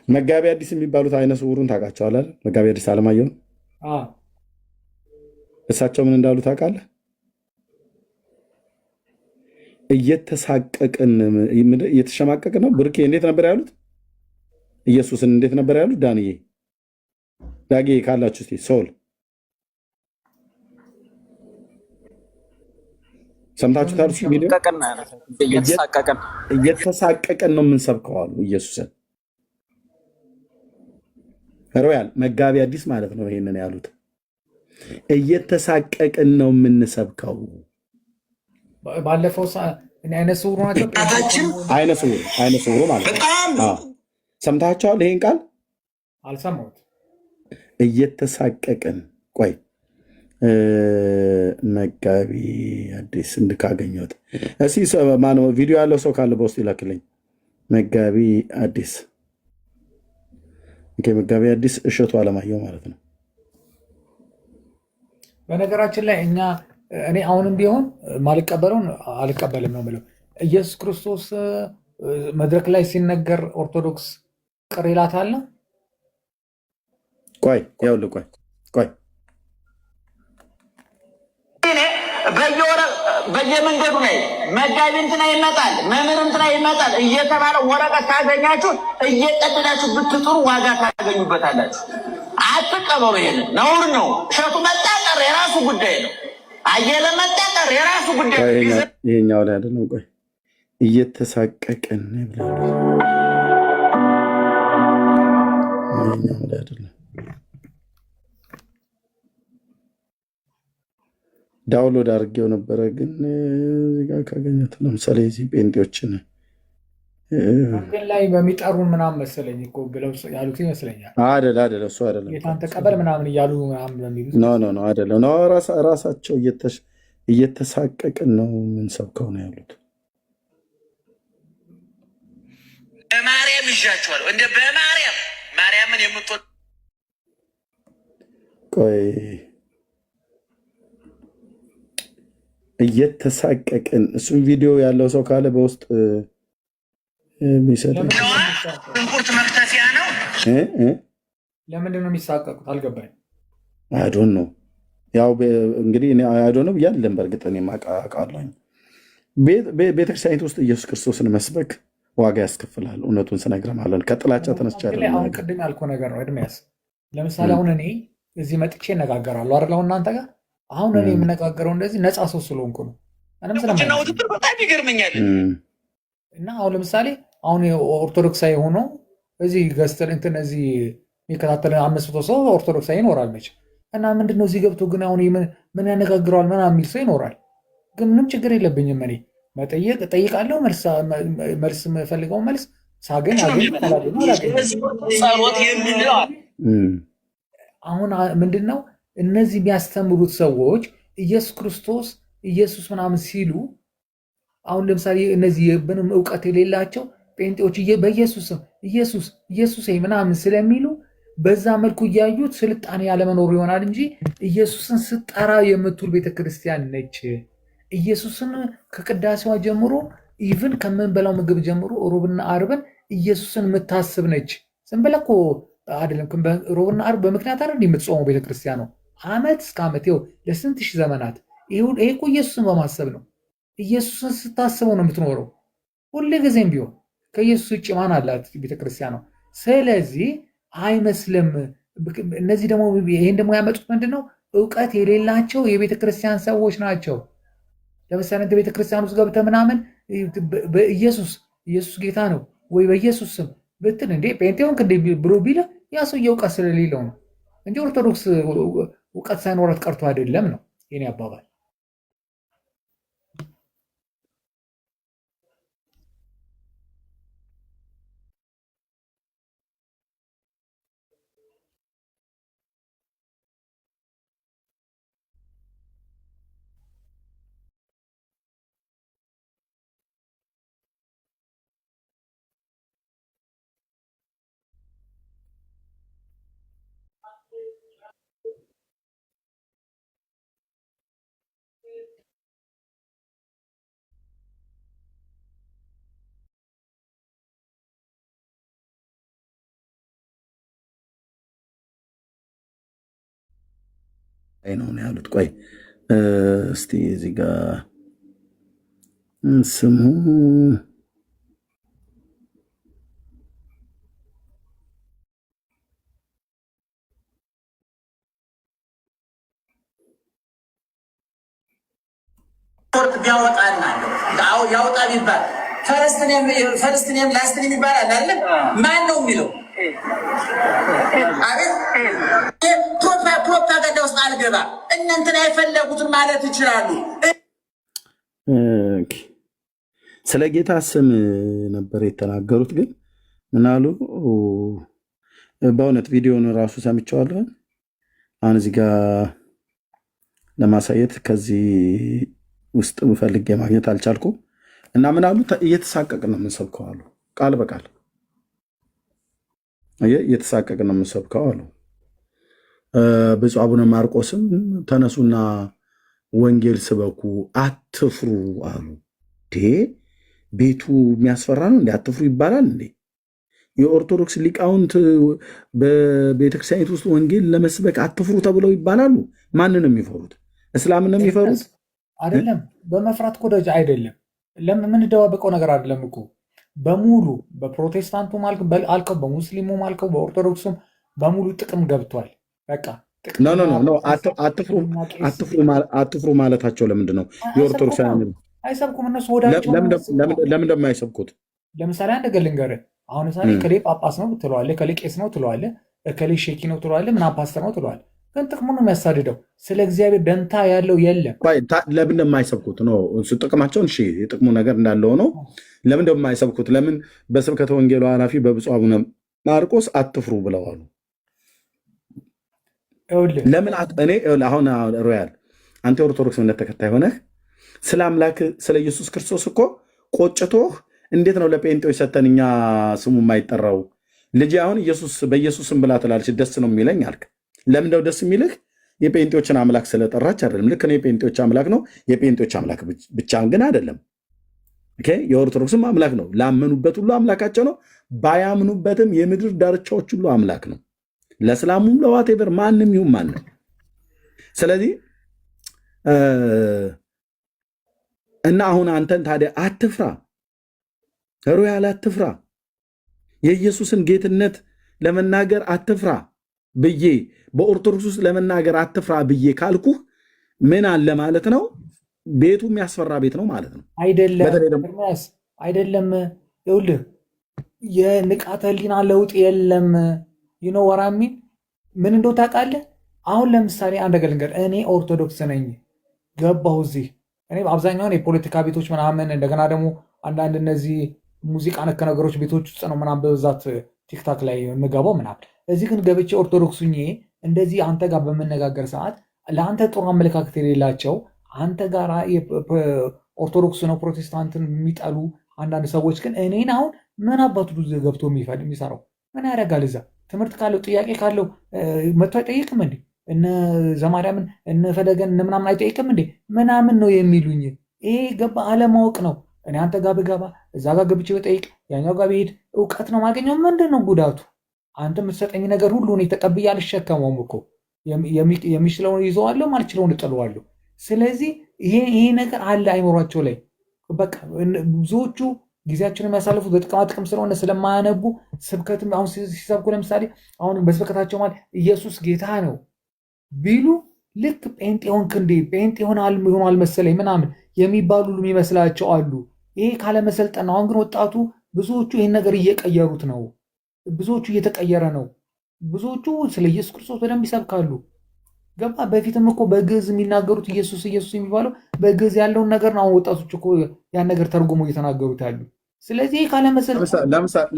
መጋቢ አዲስ የሚባሉት አይነ ስውሩን ታውቃቸዋለህ? መጋቢ አዲስ አለማየሁን እሳቸው ምን እንዳሉ ታውቃለህ? እየተሸማቀቅን ነው። ብርኬ እንዴት ነበር ያሉት? ኢየሱስን እንዴት ነበር ያሉት? ዳጌ ካላችሁ እስኪ ሶል ሰምታችሁታል? እየተሳቀቅን ነው የምንሰብከው አሉ ኢየሱስን። ሮያል መጋቢ አዲስ ማለት ነው ይሄንን ያሉት። እየተሳቀቅን ነው የምንሰብከው። ባለፈው አይነ ስውሩ ናቸው። አይነ ስውሩ ማለት ነው። ሰምታችኋል? ይሄን ቃል አልሰማሁት። እየተሳቀቅን ቆይ መጋቢ አዲስ እንድካገኘት እስኪ ማነው ቪዲዮ ያለው ሰው ካለ በውስጥ ይላክልኝ። መጋቢ አዲስ መጋቢ አዲስ እሸቱ አለማየሁ ማለት ነው። በነገራችን ላይ እኔ አሁንም ቢሆን ማልቀበለውን አልቀበልም ነው የምለው። ኢየሱስ ክርስቶስ መድረክ ላይ ሲነገር ኦርቶዶክስ ቅር ይላታል። ቆይ በየመንገዱ ላይ መጋቢ እንትና ይመጣል፣ መምህር እንትና ይመጣል እየተባለ ወረቀት ካገኛችሁ እየቀደዳችሁ ብትጥሩ ዋጋ ታገኙበታላችሁ። አትቀበሉ። ይሄንን ነውር ነው። እሸቱ መጣ ቀረ የራሱ ጉዳይ ነው። አየለ መጣ ቀረ የራሱ ጉዳይ ነው። ይሄኛው ላይ አይደለም። ቆይ እየተሳቀቅን ብላሉ። ይሄኛው ላይ አይደለም። ዳውንሎድ አድርጌው ነበረ ግን እዚህ ጋር ካገኘሁት ለምሳሌ እዚህ ጴንጤዎችን ግን ላይ በሚጠሩን ምናምን መሰለኝ እኮ ብለው ያሉት ይመስለኛል። አይደል እሱ አይደለም ጌታን ተቀበል ምናምን እያሉ ምናምን በሚሉት ኖ አይደለም። ራሳቸው እየተሳቀቅን ነው የምንሰብከው ነው ያሉት። በማርያም ይዣችኋለሁ እንደ ማርያምን የምትወድ ቆይ እየተሳቀቅን እሱም ቪዲዮ ያለው ሰው ካለ በውስጥ የሚሰጥ ሽንኩርት መክተፊያ ነው። ለምንድን ነው የሚሳቀቁት? አልገባኝ። አይዶን ነው ያው እንግዲህ አይዶን ነው ብያለን። በእርግጥ እኔ አውቃለሁ። ቤተክርስቲያኒት ውስጥ ኢየሱስ ክርስቶስን መስበክ ዋጋ ያስከፍላል። እውነቱን ስነግርህ ማለት ነው። ከጥላቻ ተነስቼ አይደለም። አሁን ቅድም ያልኩህ ነገር ነው ኤርሚያስ። ለምሳሌ አሁን እኔ እዚህ መጥቼ እነጋገራለሁ አይደል? አሁን እናንተ ጋር አሁን እኔ የምነጋገረው እንደዚህ ነፃ ሰው ስለሆንኩ ነው። እና ውድድር በጣም ይገርመኛል። እና አሁን ለምሳሌ አሁን ኦርቶዶክሳዊ ሆኖ እዚህ ገዝተን እንትን እዚህ የሚከታተል 500 ሰው ኦርቶዶክሳዊ ይኖራል መች እና ምንድነው እዚህ ገብቶ ግን አሁን ምን ያነጋግረዋል ምናምን የሚል ሰው ይኖራል። ግን ምንም ችግር የለብኝም። እኔ መጠየቅ እጠይቃለሁ። መልስ የምፈልገው መልስ ሳገኝ ጸሎት የምንለው አሁን ምንድን ነው እነዚህ የሚያስተምሩት ሰዎች ኢየሱስ ክርስቶስ ኢየሱስ ምናምን ሲሉ አሁን ለምሳሌ እነዚህ ምንም እውቀት የሌላቸው ጴንጤዎች በኢየሱስም ኢየሱስ ምናምን ስለሚሉ በዛ መልኩ እያዩት ስልጣኔ ያለመኖሩ ይሆናል እንጂ ኢየሱስን ስጠራ የምትውል ቤተክርስቲያን ነች። ኢየሱስን ከቅዳሴዋ ጀምሮ ኢቭን ከምንበላው ምግብ ጀምሮ ሮብና አርብን ኢየሱስን የምታስብ ነች። ዝም ብለህ እኮ አይደለም። ሮብና አርብ በምክንያት አይደል የምትጾመው ቤተክርስቲያን ነው። ዓመት እስከ ዓመት ይኸው ለስንት ሺህ ዘመናት ይሄ እኮ ኢየሱስን በማሰብ ነው። ኢየሱስን ስታስበው ነው የምትኖረው። ሁሉ ጊዜም ቢሆን ከኢየሱስ ውጭ ማን አላት ቤተክርስቲያን ነው። ስለዚህ አይመስልም። እነዚህ ደግሞ ይሄን ደግሞ ያመጡት ምንድነው እውቀት የሌላቸው የቤተክርስቲያን ሰዎች ናቸው። ለምሳሌ እንደ ቤተክርስቲያን ውስጥ ገብተህ ምናምን በኢየሱስ ጌታ ነው ወይ በኢየሱስ ስም ብትል እንዴ ጴንጤውን እንደ ብሎ ቢለ ያ ሰውዬ እውቀት ስለሌለው ነው እንጂ ኦርቶዶክስ እውቀት ሳይኖራት ቀርቶ አይደለም ነው የኔ አባባል። ነው ያሉት። ቆይ እስቲ እዚህ ጋር ስሙ ሪፖርት ቢያወጣና ያወጣ ቢባል ፈረስትኔም ላስትኔም ይባላል አይደል? ማን ነው የሚለው? አቤት ፕሮፓጋንዳ ውስጥ አልገባ። እናንተን አይፈለጉትን ማለት ይችላሉ። ስለ ጌታ ስም ነበር የተናገሩት። ግን ምናሉ በእውነት ቪዲዮን ራሱ ሰምቼዋለሁ። አሁን እዚህ ጋር ለማሳየት ከዚህ ውስጥ ፈልጌ ማግኘት አልቻልኩም። እና ምናሉ እየተሳቀቅ ነው የምንሰብከው አሉ። ቃል በቃል እየተሳቀቅ ነው የምንሰብከው አሉ። ብፁዕ አቡነ ማርቆስም ተነሱና ወንጌል ስበኩ አትፍሩ አሉ። ቤቱ የሚያስፈራ ነው እንዴ? አትፍሩ ይባላል እንዴ? የኦርቶዶክስ ሊቃውንት በቤተክርስቲያኒት ውስጥ ወንጌል ለመስበክ አትፍሩ ተብለው ይባላሉ። ማንን ነው የሚፈሩት? እስላምን ነው የሚፈሩት? አይደለም። በመፍራት እኮ ደረጃ አይደለም። የምንደባበቀው ነገር አይደለም እኮ በሙሉ በፕሮቴስታንቱ አልከው፣ በሙስሊሙ አልከው፣ በኦርቶዶክሱም በሙሉ ጥቅም ገብቷል። በቃ አትፍሩ ማለታቸው ለምንድን ነው? የኦርቶዶክስ አይሰብኩም እነሱ ወዳቸው። ለምን ደግሞ አይሰብኩት? ለምሳሌ አንድ ነገር ልንገርህ። አሁን ምሳሌ ከሌ ጳጳስ ነው ትለዋለህ፣ ከሌ ቄስ ነው ትለዋለህ፣ ከሌ ሼኪ ነው ትለዋለህ፣ ምናምን ፓስተር ነው ትለዋለህ። ግን ጥቅሙ ነው የሚያሳድደው። ስለ እግዚአብሔር ደንታ ያለው የለም። ለምን እንደማይሰብኩት ነው እሱ ጥቅማቸውን። እሺ የጥቅሙ ነገር እንዳለው ነው። ለምን እንደማይሰብኩት ለምን በስብከተ ወንጌሉ ኃላፊ በብፁዕ አቡነ ማርቆስ አትፍሩ ብለዋሉ? ለምን እኔ አሁን ሮያል አንተ ኦርቶዶክስ እምነት ተከታይ ሆነህ ስለ አምላክ ስለ ኢየሱስ ክርስቶስ እኮ ቆጭቶህ እንዴት ነው ለጴንጤዎች ሰተን እኛ ስሙ የማይጠራው? ልጅ አሁን በኢየሱስ ስም ብላ ትላለች ደስ ነው የሚለኝ አልክ። ለምንድነው ደስ የሚልህ? የጴንጤዎችን አምላክ ስለጠራች አይደለም። ልክ ነው፣ የጴንጤዎች አምላክ ነው። የጴንጤዎች አምላክ ብቻ ግን አይደለም። የኦርቶዶክስም አምላክ ነው። ላመኑበት ሁሉ አምላካቸው ነው። ባያምኑበትም የምድር ዳርቻዎች ሁሉ አምላክ ነው። ለእስላሙም ለዋቴቨር ማንም ይሁን ማንም። ስለዚህ እና አሁን አንተን ታዲያ አትፍራ፣ ሮያል አትፍራ፣ የኢየሱስን ጌትነት ለመናገር አትፍራ ብዬ በኦርቶዶክስ ውስጥ ለመናገር አትፍራ ብዬ ካልኩህ ምን አለ ማለት ነው? ቤቱ የሚያስፈራ ቤት ነው ማለት ነው። አይደለም። ይኸውልህ የንቃተ ህሊና ለውጥ የለም። ወራሚን ምን እንደው ታውቃለህ? አሁን ለምሳሌ አንድ ነገር ልንገር። እኔ ኦርቶዶክስ ነኝ፣ ገባሁ እዚህ። እኔ አብዛኛውን የፖለቲካ ቤቶች ምናምን፣ እንደገና ደግሞ አንዳንድ እነዚህ ሙዚቃ ነክ ነገሮች ቤቶች ውስጥ ነው ምናምን በብዛት ቲክታክ ላይ የምገባው ምናምን። እዚህ ግን ገብቼ ኦርቶዶክስ ሁኜ እንደዚህ አንተ ጋር በምነጋገር ሰዓት ለአንተ ጥሩ አመለካከት የሌላቸው አንተ ጋር ኦርቶዶክስ ነው ፕሮቴስታንትን የሚጠሉ አንዳንድ ሰዎች ግን እኔን አሁን ምን አባቱ ገብቶ የሚሰራው ምን ያደርጋል? እዛ ትምህርት ካለው ጥያቄ ካለው መጥቶ አይጠይቅም እንዴ? እነ ዘማርያምን እነ ፈለገን እነ ምናምን አይጠይቅም እንዴ? ምናምን ነው የሚሉኝ። ይሄ ገባ አለማወቅ ነው። እኔ አንተ ጋር ብገባ እዛ ጋር ገብቼ በጠይቅ ያኛው ጋር ብሄድ እውቀት ነው ማገኘው። ምንድን ነው ጉዳቱ? አንተ የምትሰጠኝ ነገር ሁሉ እኔ ተቀብዬ አልሸከመውም እኮ። የሚችለውን ይዘዋለሁ፣ ማልችለውን እጥለዋለሁ። ስለዚህ ይሄ ነገር አለ አይምሯቸው ላይ። በቃ ብዙዎቹ ጊዜያቸውን የሚያሳልፉት በጥቅማ ጥቅም ስለሆነ ስለማያነቡ ስብከትም አሁን ሲሰብኩ ለምሳሌ አሁን በስብከታቸው ማለት ኢየሱስ ጌታ ነው ቢሉ ልክ ጴንጤ ሆንክ እንዴ ጴንጤ ሆኗል መሰለኝ ምናምን የሚባሉ የሚመስላቸው አሉ። ይሄ ካለመሰልጠን ነው። አሁን ግን ወጣቱ ብዙዎቹ ይህን ነገር እየቀየሩት ነው። ብዙዎቹ እየተቀየረ ነው። ብዙዎቹ ስለ ኢየሱስ ክርስቶስ በደንብ ይሰብካሉ። ገባ። በፊትም እኮ በግዕዝ የሚናገሩት ኢየሱስ የሚባለው በግዕዝ ያለውን ነገር ነው። አሁን ወጣቶች እኮ ያን ነገር ተርጉሞ እየተናገሩት ያሉ። ስለዚህ ካለመሰልጠን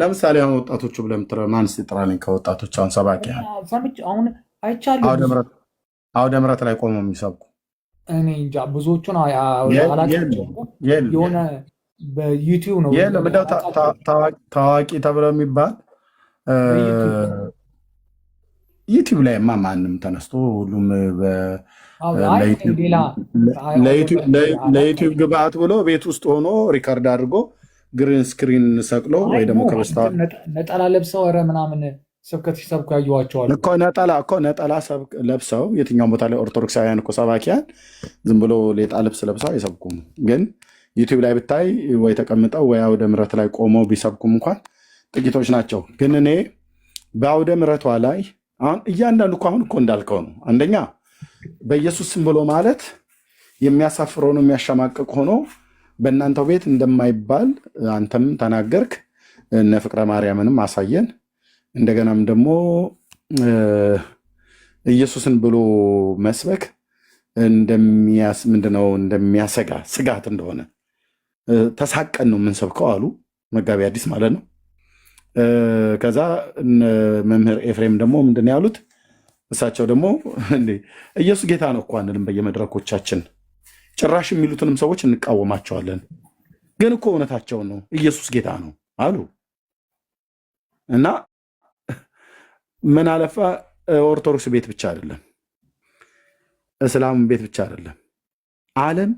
ለምሳሌ አሁን ወጣቶቹ ብለህ የምትለው ማን ሲጥራልኝ? ከወጣቶች አሁን ሰባኪ አሁን አይቻልም። አውደ ምሕረት ላይ ቆመው የሚሰብኩ እኔ እንጃ ብዙዎቹን የሆነ በዩቲዩብ ነው ታዋቂ ተብለው የሚባል ዩቲዩብ ላይማ ማንም ተነስቶ ሁሉም ለዩቲዩብ ግብአት ብሎ ቤት ውስጥ ሆኖ ሪካርድ አድርጎ ግሪን ስክሪን ሰቅሎ ወይ ደግሞ ከበስታ ነጠላ ለብሰው ኧረ ምናምን ስብከት ሲሰብኩ ያየኋቸዋል እኮ ነጠላ ለብሰው የትኛውም ቦታ ላይ ኦርቶዶክሳውያን እኮ ሰባኪያን ዝም ብሎ ሌጣ ልብስ ለብሰው አይሰብኩም። ግን ዩቲዩብ ላይ ብታይ ወይ ተቀምጠው ወይ አውደ ምሕረት ላይ ቆመው ቢሰብኩም እንኳን ጥቂቶች ናቸው። ግን እኔ በአውደ ምሕረቷ ላይ አሁን እያንዳንዱ እኮ አሁን እኮ እንዳልከው ነው። አንደኛ በኢየሱስ ስም ብሎ ማለት የሚያሳፍረው ነው የሚያሸማቅቅ ሆኖ በእናንተው ቤት እንደማይባል አንተም ተናገርክ። እነ ፍቅረ ማርያምንም አሳየን። እንደገናም ደግሞ ኢየሱስን ብሎ መስበክ ምንድነው እንደሚያሰጋ ስጋት እንደሆነ ተሳቀን ነው የምንሰብከው አሉ መጋቢ አዲስ ማለት ነው። ከዛ መምህር ኤፍሬም ደግሞ ምንድን ያሉት እሳቸው ደግሞ ኢየሱስ ጌታ ነው እኮ አንልም በየመድረኮቻችን ጭራሽ የሚሉትንም ሰዎች እንቃወማቸዋለን። ግን እኮ እውነታቸውን ነው ኢየሱስ ጌታ ነው አሉ እና ምን አለፋ ኦርቶዶክስ ቤት ብቻ አይደለም፣ እስላም ቤት ብቻ አይደለም፣ ዓለም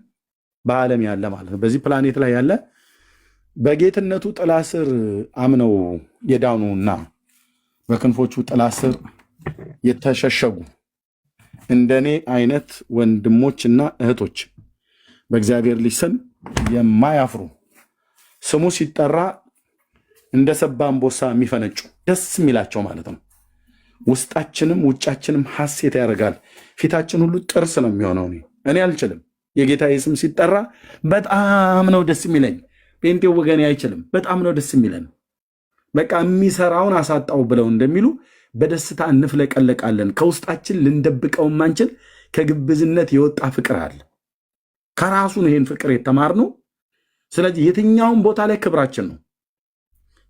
በዓለም ያለ ማለት ነው። በዚህ ፕላኔት ላይ ያለ በጌትነቱ ጥላ ስር አምነው የዳኑና በክንፎቹ ጥላ ስር የተሸሸጉ እንደኔ አይነት ወንድሞችና እህቶች በእግዚአብሔር ልጅ ስም የማያፍሩ ስሙ ሲጠራ እንደ ሰባ አንበሳ የሚፈነጩ ደስ የሚላቸው ማለት ነው። ውስጣችንም ውጫችንም ሐሴት ያደርጋል። ፊታችን ሁሉ ጥርስ ነው የሚሆነው። እኔ አልችልም። የጌታዬ ስም ሲጠራ በጣም ነው ደስ የሚለኝ። ጴንጤው ወገኔ አይችልም። በጣም ነው ደስ የሚለን። በቃ የሚሰራውን አሳጣው ብለው እንደሚሉ በደስታ እንፍለቀለቃለን። ከውስጣችን ልንደብቀው ማንችል ከግብዝነት የወጣ ፍቅር አለ። ከራሱ ነው ይህን ፍቅር የተማርነው። ስለዚህ የትኛውም ቦታ ላይ ክብራችን ነው።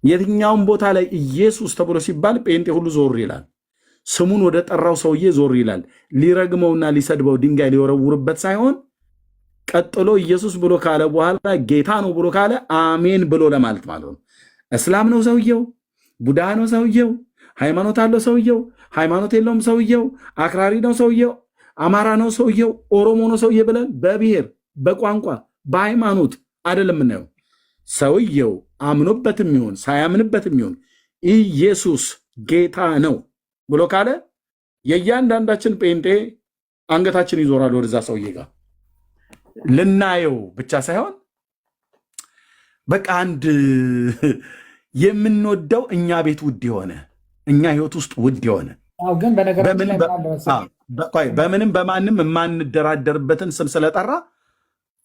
የትኛውም ቦታ ላይ ኢየሱስ ተብሎ ሲባል ጴንጤ ሁሉ ዞር ይላል። ስሙን ወደ ጠራው ሰውዬ ዞር ይላል። ሊረግመውና ሊሰድበው ድንጋይ ሊወረውርበት ሳይሆን ቀጥሎ ኢየሱስ ብሎ ካለ በኋላ ጌታ ነው ብሎ ካለ አሜን ብሎ ለማለት ማለት ነው። እስላም ነው ሰውየው፣ ቡዳ ነው ሰውየው፣ ሃይማኖት አለው ሰውየው፣ ሃይማኖት የለውም ሰውየው፣ አክራሪ ነው ሰውየው፣ አማራ ነው ሰውየው፣ ኦሮሞ ነው ሰውዬ ብለን በብሔር በቋንቋ በሃይማኖት አይደለም የምናየው። ሰውየው አምኖበትም ይሁን ሳያምንበትም ይሁን ኢየሱስ ጌታ ነው ብሎ ካለ የእያንዳንዳችን ጴንጤ አንገታችን ይዞራል ወደዛ ሰውዬ ጋር ልናየው ብቻ ሳይሆን በቃ አንድ የምንወደው እኛ ቤት ውድ የሆነ እኛ ህይወት ውስጥ ውድ የሆነ በምንም በማንም የማንደራደርበትን ስም ስለጠራ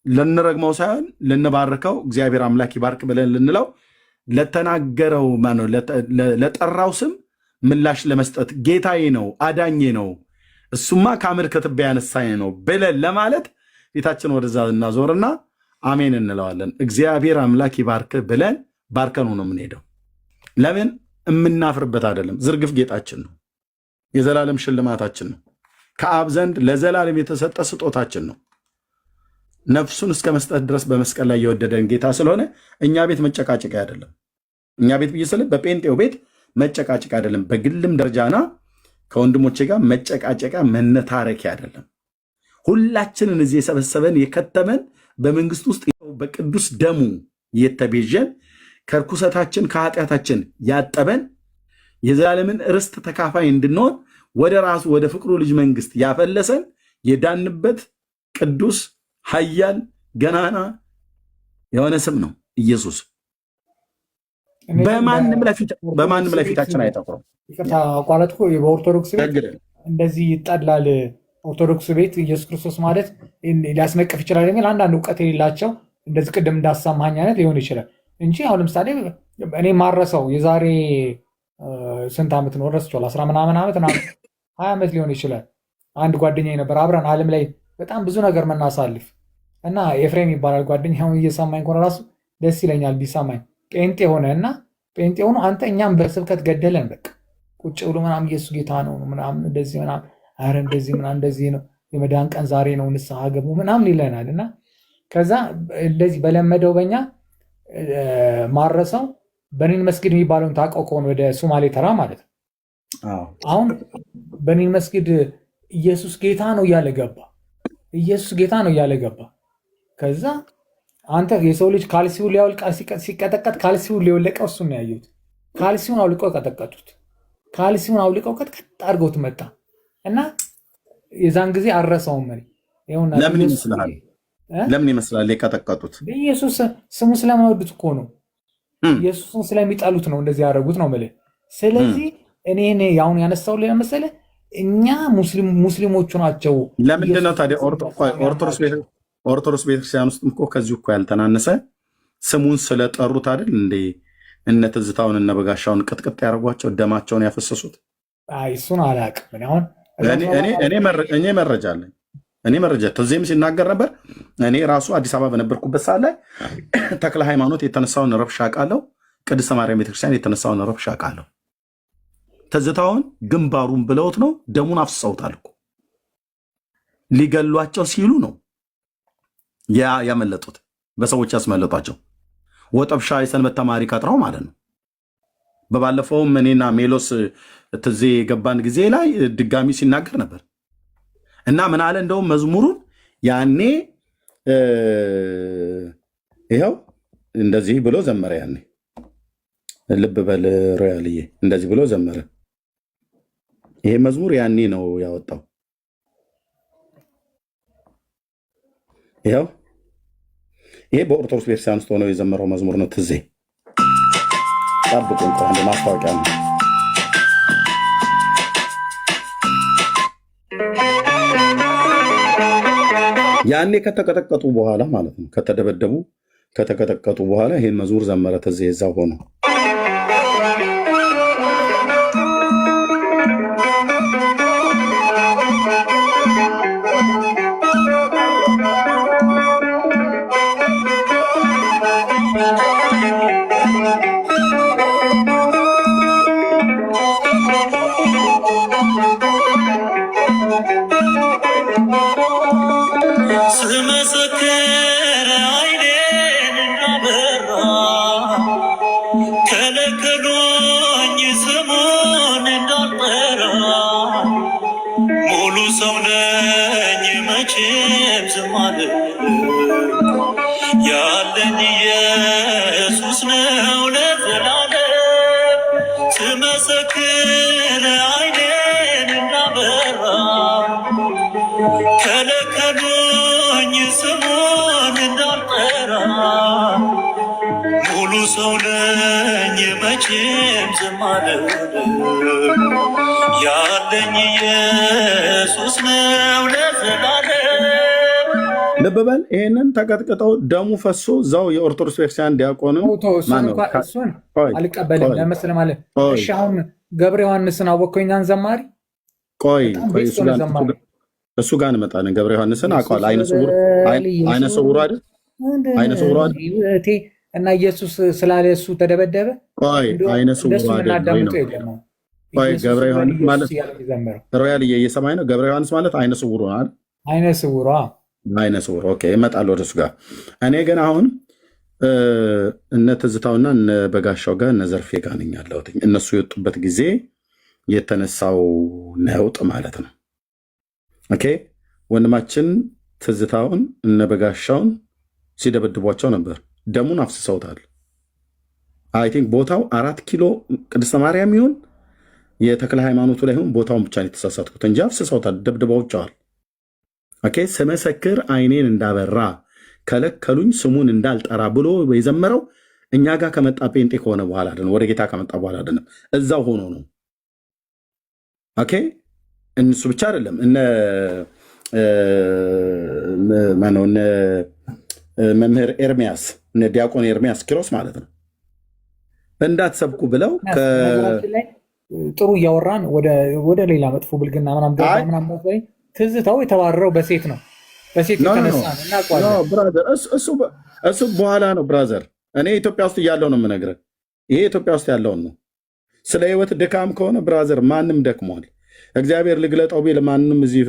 ልንረግመው ሳይሆን ልንባርከው እግዚአብሔር አምላክ ይባርክ ብለን ልንለው ለተናገረው ለጠራው ስም ምላሽ ለመስጠት ጌታዬ ነው አዳኜ ነው እሱማ ከአመድ ከትቢያ ያነሳኝ ነው ብለን ለማለት ፊታችን ወደዛ እናዞርና አሜን እንለዋለን። እግዚአብሔር አምላክ ይባርክ ብለን ባርከኑ ነው የምንሄደው። ለምን የምናፍርበት አይደለም። ዝርግፍ ጌጣችን ነው። የዘላለም ሽልማታችን ነው። ከአብ ዘንድ ለዘላለም የተሰጠ ስጦታችን ነው። ነፍሱን እስከ መስጠት ድረስ በመስቀል ላይ የወደደን ጌታ ስለሆነ እኛ ቤት መጨቃጨቂያ አይደለም። እኛ ቤት ብዬ ስል በጴንጤው ቤት መጨቃጨቂያ አይደለም። በግልም ደረጃና ከወንድሞቼ ጋር መጨቃጨቂያ መነታረኪያ አይደለም። ሁላችንን እዚህ የሰበሰበን የከተመን በመንግስት ውስጥ በቅዱስ ደሙ የተቤዠን ከርኩሰታችን ከኃጢአታችን ያጠበን የዘላለምን ርስት ተካፋይ እንድንሆን ወደ ራሱ ወደ ፍቅሩ ልጅ መንግስት ያፈለሰን የዳንበት ቅዱስ ኃያል ገናና የሆነ ስም ነው ኢየሱስ። በማንም ላይ ፊታችን አይጠቁርም። ይቅርታ አቋረጥኩ። በኦርቶዶክስ ቤት እንደዚህ ይጠላል። ኦርቶዶክስ ቤት ኢየሱስ ክርስቶስ ማለት ሊያስነቅፍ ይችላል የሚል አንዳንድ እውቀት የሌላቸው እንደዚህ ቅድም እንዳሰማኝ አይነት ሊሆን ይችላል እንጂ አሁን ለምሳሌ እኔ ማረሰው የዛሬ ስንት ዓመት ነው ረስቼዋለሁ፣ 10 ምናምን ዓመት 20 ዓመት ሊሆን ይችላል። አንድ ጓደኛዬ ነበር አብረን ዓለም ላይ በጣም ብዙ ነገር መናሳልፍ እና ኤፍሬም ይባላል ጓደኛው። እየሰማኝ ከሆነ ራሱ ደስ ይለኛል ቢሰማኝ። ጴንጤ ሆነ እና ጴንጤ ሆኖ አንተ እኛም በስብከት ገደለን በቃ ቁጭ ብሎ ምናምን ኢየሱስ ጌታ ነው ምናምን እንደዚህ ምናምን አረ እንደዚህ ምናምን እንደዚህ ነው የመዳን ቀን ዛሬ ነው ንስሐ ገቡ ምናምን ይለናል። እና ከዛ እንደዚህ በለመደው በኛ ማረሰው በኒን መስጊድ የሚባለውን ታውቀው ከሆነ ወደ ሶማሌ ተራ ማለት ነው። አሁን በኒን መስጊድ ኢየሱስ ጌታ ነው እያለ ገባ። ኢየሱስ ጌታ ነው እያለ ገባ። ከዛ አንተ የሰው ልጅ ካልሲውን ሊያወልቅ ሲቀጠቀጥ ካልሲውን ሊወለቀው እሱን ነው ያዩት። ካልሲውን አውልቀው ቀጠቀጡት። ካልሲውን አውልቀው ቀጥቀጥ አድርገውት መጣ እና የዛን ጊዜ አረሰውም። ለምን ይመስላል የቀጠቀጡት? ኢየሱስ ስሙ ስለማይወዱት እኮ ነው። ኢየሱስን ስለሚጠሉት ነው እንደዚህ ያደረጉት ነው የምልህ። ስለዚህ እኔ አሁን ያነሳው ለመሰለህ እኛ ሙስሊሞቹ ናቸው። ለምንድን ነው ታዲያ ኦርቶዶክስ ቤተክርስቲያን ውስጥ እኮ ከዚሁ እኮ ያልተናነሰ ስሙን ስለጠሩት አይደል እንዴ እነ ትዝታውን እነ በጋሻውን ቅጥቅጥ ያደርጓቸው ደማቸውን ያፈሰሱት? እሱን አላውቅም። አሁን እኔ መረጃ አለኝ። ተዜም ሲናገር ነበር። እኔ ራሱ አዲስ አበባ በነበርኩበት ሰዓት ላይ ተክለ ሃይማኖት የተነሳውን ረብሻ ቃለው፣ ቅድስተ ማርያም ቤተክርስቲያን የተነሳውን ረብሻ ቃለው። ትዝታውን ግንባሩን ብለውት ነው ደሙን አፍሰውታል እኮ ሊገሏቸው ሲሉ ነው ያመለጡት። በሰዎች ያስመለጧቸው ወጠብሻ የሰንበት ተማሪ ቀጥረው ማለት ነው። በባለፈውም እኔና ሜሎስ ትዜ የገባን ጊዜ ላይ ድጋሚ ሲናገር ነበር እና ምን አለ እንደውም መዝሙሩን ያኔ ይኸው እንደዚህ ብሎ ዘመረ። ያኔ ልብ በል ሮያልዬ እንደዚህ ብሎ ዘመረ። ይሄ መዝሙር ያኔ ነው ያወጣው። ይኸው ይሄ በኦርቶዶክስ ቤተክርስቲያን ውስጥ ሆነው የዘመረው መዝሙር ነው። ትዜ ጠብቁ እንኳን ማስታወቂያ ነው። ያኔ ከተቀጠቀጡ በኋላ ማለት ነው፣ ከተደበደቡ ከተቀጠቀጡ በኋላ ይሄን መዝሙር ዘመረ። ትዜ እዛው ሆኖ ከለከሉኝ ስሙን እንዳልጠራ ሙሉ ሰው ነኝ መቼም ዝም አልልም ያለኝ ኢየሱስ ነው ለዘላለም ስመሰክር ዓይኔን እንዳበራ ከለከሉኝ ስሙን እንዳልጠራ ሙሉ ሰው ነኝ መቼም ዝም አልልም ያለኝ ኢየሱስ ነው ለዘላለም። ልብ በል ይሄንን ተቀጥቅጠው ደሙ ፈሶ እዛው የኦርቶዶክስ ቤተክርስቲያን ዲያቆንም እሱን አልቀበልም ለመስለ ማለት እሺ። አሁን ገብረ ዮሐንስን አወቀኛን ዘማሪ ቆይ እሱ ጋር እንመጣለን። ገብረ ዮሐንስን አውቀዋለሁ። አይነ ስውሩ አይደል? አይነ ስውሩ አይደል? እና ኢየሱስ ስላለ እሱ ተደበደበ። ቆይ አይነ ስውሩ አይደል? ቆይ ገብረ ዮሐንስ ማለት ሮያል እየሰማኝ ነው። ገብረ ዮሐንስ ማለት አይነ ስውሩ ነው አይደል? አይነ ስውሩ አይነ ስውሩ። ኦኬ እመጣለሁ ወደሱ ጋር። እኔ ግን አሁን እነ ትዝታውና እነ በጋሻው ጋር እነ ዘርፌ ጋር ነኝ ያለሁት። እነሱ የወጡበት ጊዜ የተነሳው ነውጥ ማለት ነው። ኦኬ ወንድማችን ትዝታውን እነ በጋሻውን ሲደበድቧቸው ነበር። ደሙን አፍስሰውታል። አይ ቲንክ ቦታው 4 ኪሎ ቅድስተ ማርያም ይሁን የተክለ ሃይማኖቱ ላይ ይሁን ቦታውን ብቻ ነው የተሳሳትኩት እንጂ አፍስሰውታል፣ ደብድበውቸዋል። ኦኬ ስመሰክር ዓይኔን እንዳበራ ከለከሉኝ ስሙን እንዳልጠራ ብሎ የዘመረው እኛ ጋር ከመጣ ጴንጤ ከሆነ በኋላ አይደለም፣ ወደ ጌታ ከመጣ በኋላ አይደለም፣ እዛው ሆኖ ነው። ኦኬ እነሱ ብቻ አይደለም እነ መምህር ኤርሚያስ እነ ዲያቆን ኤርሚያስ ኪሮስ ማለት ነው እንዳትሰብኩ ብለው ጥሩ እያወራን ወደ ሌላ መጥፎ ብልግና ምናምን ትዝታው የተባረረው በሴት ነው። በሴት የተነሳ ብራዘር እሱ በኋላ ነው ብራዘር። እኔ ኢትዮጵያ ውስጥ እያለው ነው የምነግርህ። ይሄ ኢትዮጵያ ውስጥ ያለውን ነው። ስለ ህይወት ድካም ከሆነ ብራዘር ማንም ደክሟል። እግዚአብሔር ልግለጠው ቢል ማንም እዚህ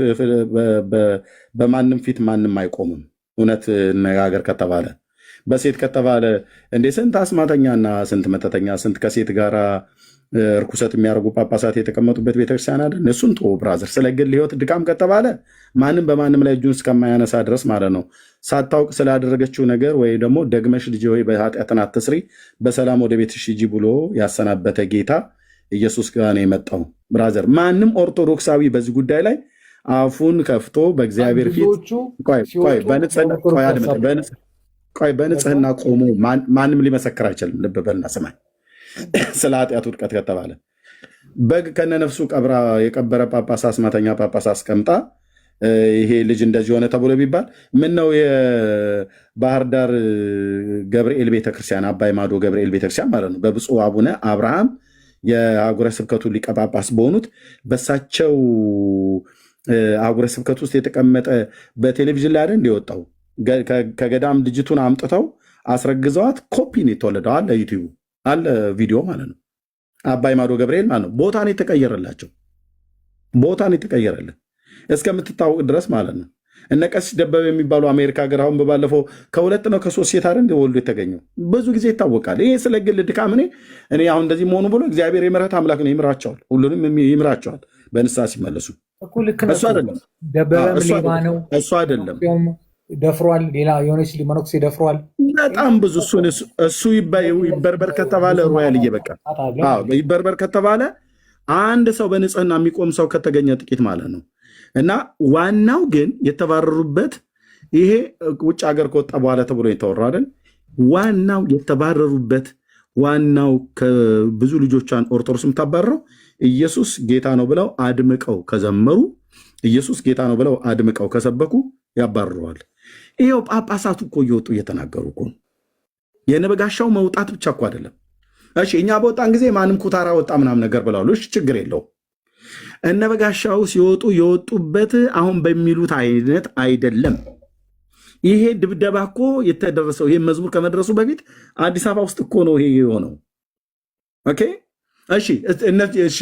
በማንም ፊት ማንም አይቆምም። እውነት ነጋገር ከተባለ በሴት ከተባለ እንዴ ስንት አስማተኛና ስንት መተተኛ ስንት ከሴት ጋር እርኩሰት የሚያደርጉ ጳጳሳት የተቀመጡበት ቤተክርስቲያን አይደል? እሱን ጦ ብራዘር። ስለ ግል ህይወት ድካም ከተባለ ማንም በማንም ላይ እጁን እስከማያነሳ ድረስ ማለት ነው። ሳታውቅ ስላደረገችው ነገር ወይ ደግሞ ደግመሽ ልጅ ወይ በኃጢአትን አትስሪ በሰላም ወደ ቤትሽ ሂጂ ብሎ ያሰናበተ ጌታ ኢየሱስ ጋር ነው የመጣው ብራዘር። ማንም ኦርቶዶክሳዊ በዚህ ጉዳይ ላይ አፉን ከፍቶ በእግዚአብሔር ፊት በንጽህና ቆሞ ማንም ሊመሰክር አይችልም። ልብ በልና ስማኝ። ስለ ኃጢአት ውድቀት ከተባለ በግ ከነነፍሱ የቀበረ ጳጳስ አስማተኛ ጳጳስ አስቀምጣ ይሄ ልጅ እንደዚህ ሆነ ተብሎ ቢባል ምን ነው? የባህር ዳር ገብርኤል ቤተክርስቲያን አባይ ማዶ ገብርኤል ቤተክርስቲያን ማለት ነው በብፁዕ አቡነ አብርሃም የአህጉረ ስብከቱ ሊቀ ጳጳስ በሆኑት በሳቸው አህጉረ ስብከቱ ውስጥ የተቀመጠ በቴሌቪዥን ላይ አይደል እንዲወጣው ከገዳም ልጅቱን አምጥተው አስረግዘዋት ኮፒ ነው የተወለደው አለ ዩቲዩብ አለ ቪዲዮ ማለት ነው። አባይ ማዶ ገብርኤል ማለት ነው። ቦታ ነው የተቀየረላቸው። ቦታ ነው የተቀየረልን እስከምትታወቅ ድረስ ማለት ነው። እነ ቀሲስ ደበበ የሚባሉ አሜሪካ ሀገር አሁን በባለፈው ከ2 ነው ከ3 ሴት አይደል ወልዶ የተገኘው ብዙ ጊዜ ይታወቃል። ይሄ ስለ ግል ድካም እኔ አሁን እንደዚህ መሆኑ ብሎ እግዚአብሔር የምሕረት አምላክ ነው፣ ይምራቸዋል፣ ሁሉንም ይምራቸዋል በንስሐ ሲመለሱ። እሱ አይደለም እሱ አይደለም ደፍሯል። ሌላ የሆነች መነኩሴ ደፍሯል። በጣም ብዙ እሱ ይበርበር ከተባለ ሮያል እየበቃ ይበርበር ከተባለ አንድ ሰው በንጽህና የሚቆም ሰው ከተገኘ ጥቂት ማለት ነው። እና ዋናው ግን የተባረሩበት ይሄ ውጭ ሀገር ከወጣ በኋላ ተብሎ የተወራ አይደል? ዋናው የተባረሩበት ዋናው ከብዙ ልጆቿን ኦርቶዶክስ የምታባረረው ኢየሱስ ጌታ ነው ብለው አድምቀው ከዘመሩ ኢየሱስ ጌታ ነው ብለው አድምቀው ከሰበኩ ያባርረዋል። ይሄው ጳጳሳቱ እኮ እየወጡ እየተናገሩ እኮ የነበጋሻው መውጣት ብቻ እኮ አይደለም። እሺ እኛ በወጣን ጊዜ ማንም ኩታራ ወጣ ምናምን ነገር ብለዋል። እሺ ችግር የለው። እነበጋሻው ሲወጡ የወጡበት አሁን በሚሉት አይነት አይደለም። ይሄ ድብደባ እኮ የተደረሰው ይሄ መዝሙር ከመድረሱ በፊት አዲስ አበባ ውስጥ እኮ ነው ይሄ የሆነው። ኦኬ እሺ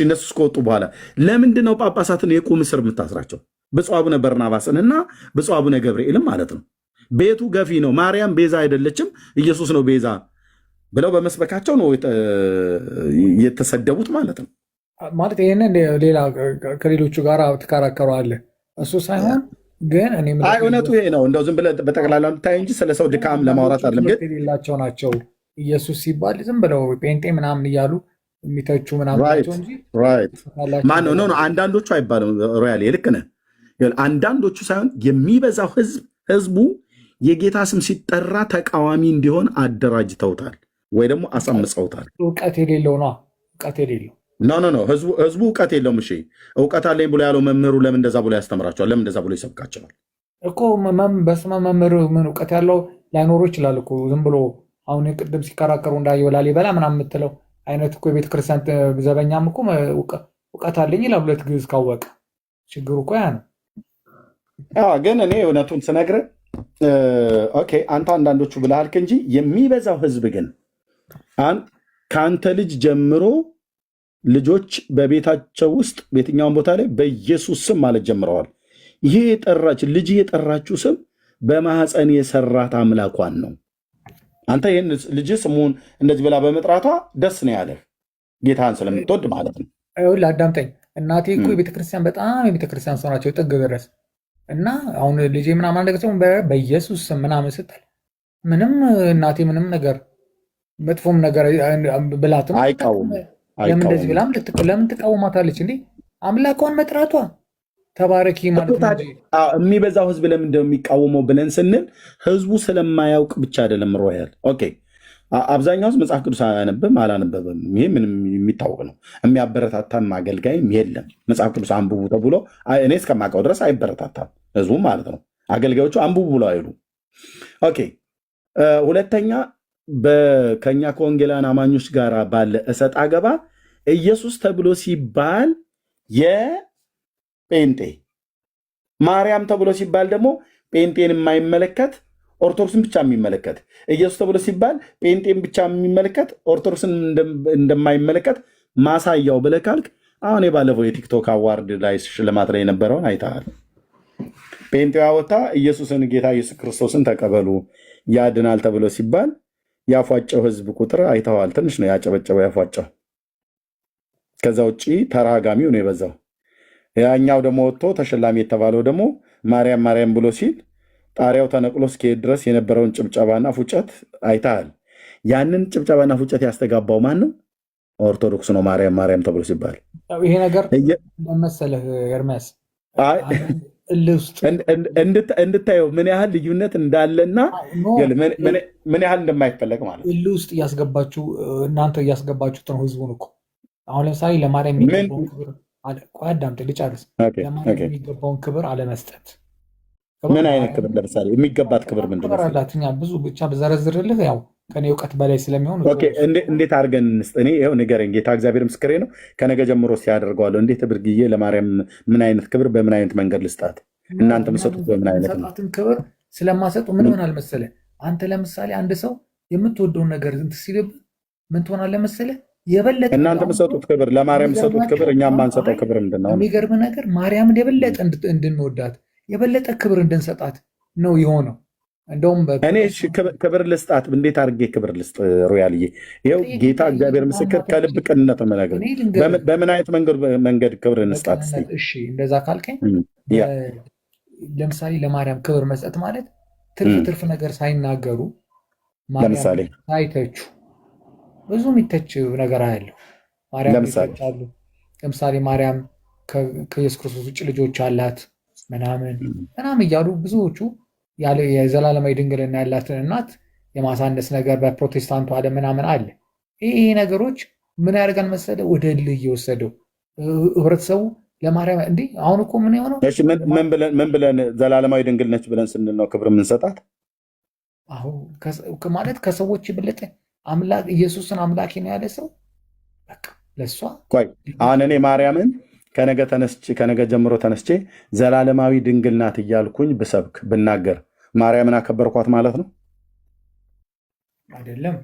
እነሱ እስከወጡ በኋላ ለምንድን ነው ጳጳሳትን የቁም እስር የምታስራቸው? ብፁዕ አቡነ በርናባስን እና ብፁዕ አቡነ ገብርኤልም ማለት ነው። ቤቱ ገፊ ነው። ማርያም ቤዛ አይደለችም፣ ኢየሱስ ነው ቤዛ። ብለው በመስበካቸው ነው የተሰደቡት ማለት ነው። ማለት ይህንን ሌላ ከሌሎቹ ጋር ትከራከረዋለህ። እሱ ሳይሆን ግን እኔ እውነቱ ይሄ ነው። እንደው ዝም ብለህ በጠቅላላ ብታይ እንጂ ስለ ሰው ድካም ለማውራት አይደለም። ግን የሌላቸው ናቸው። ኢየሱስ ሲባል ዝም ብለው ጴንጤ ምናምን እያሉ የሚተቹ ምናምን ናቸው እንጂ ማነው ነው አንዳንዶቹ አይባልም። ሮያል ልክ ነህ። አንዳንዶቹ ሳይሆን የሚበዛው ህዝቡ የጌታ ስም ሲጠራ ተቃዋሚ እንዲሆን አደራጅተውታል ወይ ደግሞ አሳምፀውታል። እውቀት የሌለው ነው። እውቀት የሌለው ኖ ህዝቡ እውቀት የለውም። እሺ እውቀት አለኝ ብሎ ያለው መምህሩ ለምን እንደዛ ብሎ ያስተምራቸዋል? ለምን እንደዛ ብሎ ይሰብካቸዋል? እኮ በስመ መምህር ምን እውቀት ያለው ላይኖሩ ይችላል እኮ ዝም ብሎ አሁን ቅድም ሲከራከሩ እንዳየው ላሊበላ ምናምን የምትለው አይነት እኮ የቤተክርስቲያን ዘበኛም እኮ እውቀት አለኝ ይላል። ሁለት ግዕዝ ካወቀ ችግሩ እኮ ያ ነው። ግን እኔ እውነቱን ስነግርህ ኦኬ አንተ አንዳንዶቹ ብለሃልክ እንጂ የሚበዛው ህዝብ ግን ከአንተ ልጅ ጀምሮ ልጆች በቤታቸው ውስጥ በየትኛውን ቦታ ላይ በኢየሱስ ስም ማለት ጀምረዋል። ይሄ ልጅ የጠራችው ስም በማህፀን የሰራት አምላኳን ነው። አንተ ይህን ልጅ ስሙን እንደዚህ ብላ በመጥራቷ ደስ ነው ያለህ ጌታን ስለምትወድ ማለት ነው። አዳምጠኝ። እናቴ እኮ የቤተክርስቲያን በጣም የቤተክርስቲያን ሰው ናቸው ጥግ ድረስ እና አሁን ልጄ ምናምን ነገር ሰው በኢየሱስ ስም ምናምን ስትል ምንም እናቴ ምንም ነገር መጥፎም ነገር ብላትም አይቃወም። ለምን እንደዚህ ብላም ለምን ትቃወማታለች እንዴ? አምላኳን መጥራቷ ተባረኪ ማለት ነው። የሚበዛው ህዝብ ለምን እንደሚቃወመው ብለን ስንል ህዝቡ ስለማያውቅ ብቻ አይደለም። ሮያል ኦኬ፣ አብዛኛው ህዝብ መጽሐፍ ቅዱስ አያነብም አላነበበም። ይሄ ምንም የሚታወቅ ነው። የሚያበረታታም አገልጋይም የለም። መጽሐፍ ቅዱስ አንብቡ ተብሎ እኔ እስከማውቀው ድረስ አይበረታታም ህዝቡ ማለት ነው። አገልጋዮቹ አንብቡ ብሎ አይሉ። ኦኬ፣ ሁለተኛ ከኛ ከወንጌላን አማኞች ጋር ባለ እሰጥ አገባ ኢየሱስ ተብሎ ሲባል የጴንጤ ማርያም ተብሎ ሲባል ደግሞ ጴንጤን የማይመለከት ኦርቶዶክስን ብቻ የሚመለከት ኢየሱስ ተብሎ ሲባል ጴንጤን ብቻ የሚመለከት ኦርቶዶክስን እንደማይመለከት ማሳያው ብለህ ካልክ አሁን የባለፈው የቲክቶክ አዋርድ ላይ ሽልማት ላይ የነበረውን አይተሃል። ጴንጤዋ ወታ ኢየሱስን ጌታ ኢየሱስ ክርስቶስን ተቀበሉ ያድናል ተብሎ ሲባል ያፏጨው ህዝብ ቁጥር አይተዋል። ትንሽ ነው ያጨበጨበው ያፏጨው። ከዛ ውጭ ተራጋሚው ነው የበዛው። ያኛው ደግሞ ወጥቶ ተሸላሚ የተባለው ደግሞ ማርያም ማርያም ብሎ ሲል ጣሪያው ተነቅሎ እስኪሄድ ድረስ የነበረውን ጭብጨባና ፉጨት አይተሃል። ያንን ጭብጨባና ፉጨት ያስተጋባው ማን ነው? ኦርቶዶክስ ነው። ማርያም ማርያም ተብሎ ሲባል ይሄ ነገር መሰለህ ኤርሚያስ እንድታየው ምን ያህል ልዩነት እንዳለና ምን ያህል እንደማይፈለግ ማለት ነው። እልህ ውስጥ እያስገባችሁ እናንተ እያስገባችሁት ነው ህዝቡን እኮ። አሁን ለምሳሌ ለማርያም የሚገባውን ክብር አዳምጥ ልጨርስ። ለማርያም የሚገባውን ክብር አለመስጠት። ምን አይነት ክብር? ለምሳሌ የሚገባት ክብር ምንድን ነው? አላትኛ ብዙ ብቻ ብዘረዝርልህ ያው ከኔ እውቀት በላይ ስለሚሆን እንዴት አድርገን እንስጥ? እኔ ይኸው ንገረኝ። ጌታ እግዚአብሔር ምስክሬ ነው። ከነገ ጀምሮ ሲያደርገዋለሁ። እንዴት ብርግዬ ለማርያም ምን አይነት ክብር በምን አይነት መንገድ ልስጣት? እናንተ የምትሰጡት በምን አይነት ነው? ክብር ስለማሰጡ ምን ሆናል መሰለህ? አንተ ለምሳሌ አንድ ሰው የምትወደውን ነገር እንትን ሲልብህ ምን ትሆናለህ መሰለህ? የበለጠ እናንተ የምትሰጡት ክብር ለማርያም የምትሰጡት ክብር እኛ የማንሰጠው ክብር ምንድን ነው? የሚገርም ነገር ማርያምን የበለጠ እንድንወዳት የበለጠ ክብር እንድንሰጣት ነው የሆነው። እንደውም እኔ ክብር ልስጣት እንዴት አድርጌ ክብር ልስጥ? ሮያልዬ ይኸው ጌታ እግዚአብሔር ምስክር ከልብ ቅንነት መነገር በምን አይነት መንገድ ክብር እንስጣት? እሺ እንደዛ ካልከኝ ለምሳሌ ለማርያም ክብር መስጠት ማለት ትርፍ ነገር ሳይናገሩ ለምሳሌ ሳይተቹ ብዙ የሚተች ነገር አያለው። ለምሳሌ ማርያም ከኢየሱስ ክርስቶስ ውጭ ልጆች አላት ምናምን እያሉ ብዙዎቹ የዘላለማዊ ድንግልና ያላትን እናት የማሳነስ ነገር በፕሮቴስታንቱ ዓለም ምናምን አለ። ይሄ ነገሮች ምን ያደርጋል መሰለህ? ወደ እልህ እየወሰደው ህብረተሰቡ ለማርያም እንዲህ አሁን እኮ ምን የሆነው ምን ብለን ዘላለማዊ ድንግል ነች ብለን ስንል ነው ክብር የምንሰጣት? አሁን ማለት ከሰዎች የበለጠ አምላክ ኢየሱስን አምላኬ ነው ያለ ሰው በቃ ለእሷ አሁን እኔ ማርያምን ከነገ ጀምሮ ተነስቼ ዘላለማዊ ድንግል ናት እያልኩኝ ብሰብክ ብናገር ማርያምን አከበርኳት ማለት ነው? አይደለም።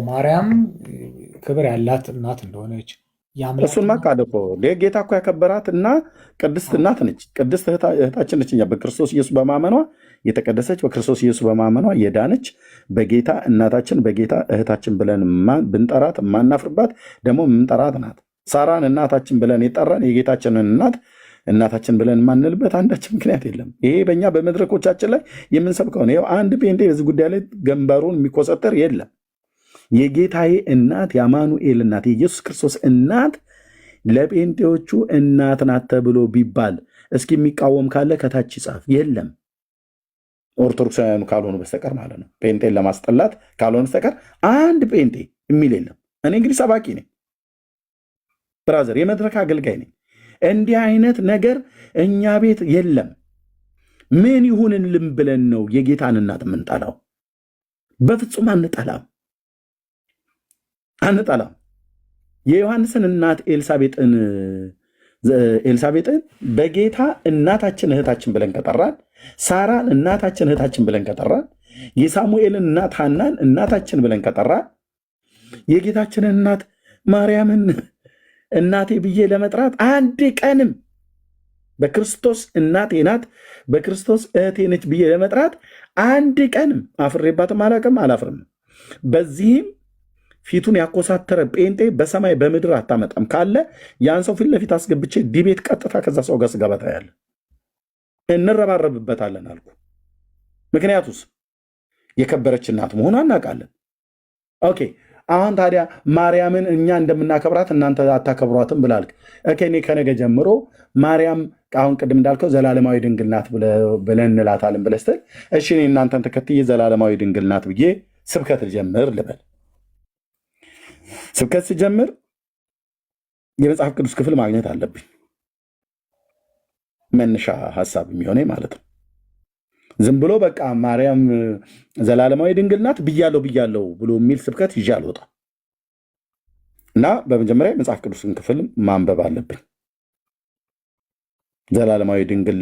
ማርያም ክብር ያላት እናት እንደሆነች እሱን ማቃደ እኮ ጌታ እኮ ያከበራት እና ቅድስት እናት ነች። ቅድስት እህታችን ነች። እኛ በክርስቶስ ኢየሱስ በማመኗ የተቀደሰች በክርስቶስ ኢየሱስ በማመኗ የዳነች በጌታ እናታችን በጌታ እህታችን ብለን ብንጠራት የማናፍርባት ደግሞ የምንጠራት ናት። ሳራን እናታችን ብለን የጠራን የጌታችንን እናታችን ብለን የማንልበት አንዳችን ምክንያት የለም። ይሄ በእኛ በመድረኮቻችን ላይ የምንሰብከው ነው። አንድ ጴንጤ በዚህ ጉዳይ ላይ ገንበሩን የሚቆሰጠር የለም። የጌታዬ እናት የአማኑኤል እናት የኢየሱስ ክርስቶስ እናት ለጴንጤዎቹ እናት ናት ተብሎ ቢባል እስኪ የሚቃወም ካለ ከታች ይጻፍ። የለም ኦርቶዶክሳውያኑ ካልሆኑ በስተቀር ማለት ነው። ጴንጤን ለማስጠላት ካልሆነ በስተቀር አንድ ጴንጤ የሚል የለም። እኔ እንግዲህ ሰባኪ ነኝ ብራዘር፣ የመድረክ አገልጋይ ነኝ። እንዲህ አይነት ነገር እኛ ቤት የለም። ምን ይሁንልን ብለን ነው የጌታን እናት የምንጠላው? በፍጹም አንጠላም። የዮሐንስን እናት ኤልሳቤጥን በጌታ እናታችን እህታችን ብለን ከጠራን፣ ሳራን እናታችን እህታችን ብለን ከጠራን፣ የሳሙኤልን እናት ሐናን እናታችን ብለን ከጠራን፣ የጌታችንን እናት ማርያምን እናቴ ብዬ ለመጥራት አንድ ቀንም በክርስቶስ እናቴ ናት በክርስቶስ እህቴ ነች ብዬ ለመጥራት አንድ ቀንም አፍሬባትም አላፍርም። በዚህም ፊቱን ያኮሳተረ ጴንጤ በሰማይ በምድር አታመጣም ካለ ያን ሰው ፊት ለፊት አስገብቼ ዲቤት ቀጥታ ከዛ ሰው ጋር ስገባ ታያለህ። እንረባረብበታለን አልኩ። ምክንያቱስ የከበረች እናት መሆኗ እናውቃለን። ኦኬ አሁን ታዲያ ማርያምን እኛ እንደምናከብራት እናንተ አታከብሯትም ብላልክ። እኔ ከነገ ጀምሮ ማርያም አሁን ቅድም እንዳልከው ዘላለማዊ ድንግል ናት ብለን እንላታለን ብለህ ስትል እሺ እኔ እናንተን ተከትዬ ዘላለማዊ ድንግል ናት ብዬ ስብከት ልጀምር ልበል። ስብከት ስጀምር የመጽሐፍ ቅዱስ ክፍል ማግኘት አለብኝ፣ መነሻ ሀሳብ የሚሆነ ማለት ነው። ዝም ብሎ በቃ ማርያም ዘላለማዊ ድንግል ናት ብያለው ብሎ የሚል ስብከት ይዤ አልወጣም እና በመጀመሪያ የመጽሐፍ ቅዱስን ክፍል ማንበብ አለብኝ። ዘላለማዊ ድንግል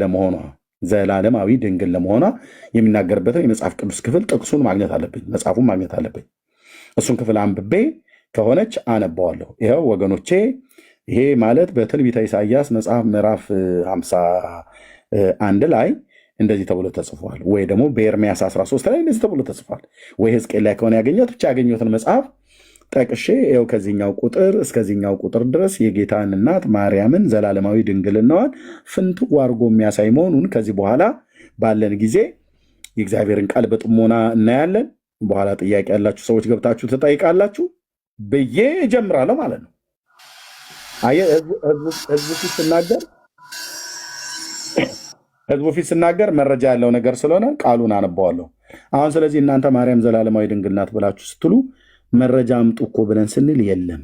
ለመሆኗ የሚናገርበትን የመጽሐፍ ቅዱስ ክፍል ጥቅሱን ማግኘት አለብኝ፣ መጽሐፉን ማግኘት አለብኝ። እሱን ክፍል አንብቤ ከሆነች አነባዋለሁ። ይኸው ወገኖቼ ይሄ ማለት በትንቢተ ኢሳይያስ መጽሐፍ ምዕራፍ 51 ላይ እንደዚህ ተብሎ ተጽፏል፣ ወይ ደግሞ በኤርምያስ 13 ላይ እንደዚህ ተብሎ ተጽፏል፣ ወይ ሕዝቅኤል ላይ ከሆነ ያገኘሁት ብቻ ያገኘሁትን መጽሐፍ ጠቅሼ ይኸው ከዚህኛው ቁጥር እስከዚህኛው ቁጥር ድረስ የጌታን እናት ማርያምን ዘላለማዊ ድንግልናዋን ፍንትው አድርጎ የሚያሳይ መሆኑን ከዚህ በኋላ ባለን ጊዜ የእግዚአብሔርን ቃል በጥሞና እናያለን። በኋላ ጥያቄ ያላችሁ ሰዎች ገብታችሁ ትጠይቃላችሁ ብዬ እጀምራለሁ ማለት ነው። ህዝቡ ፊት ስናገር መረጃ ያለው ነገር ስለሆነ ቃሉን አነባዋለሁ። አሁን ስለዚህ እናንተ ማርያም ዘላለማዊ ድንግል ናት ብላችሁ ስትሉ መረጃ አምጡ እኮ ብለን ስንል የለም።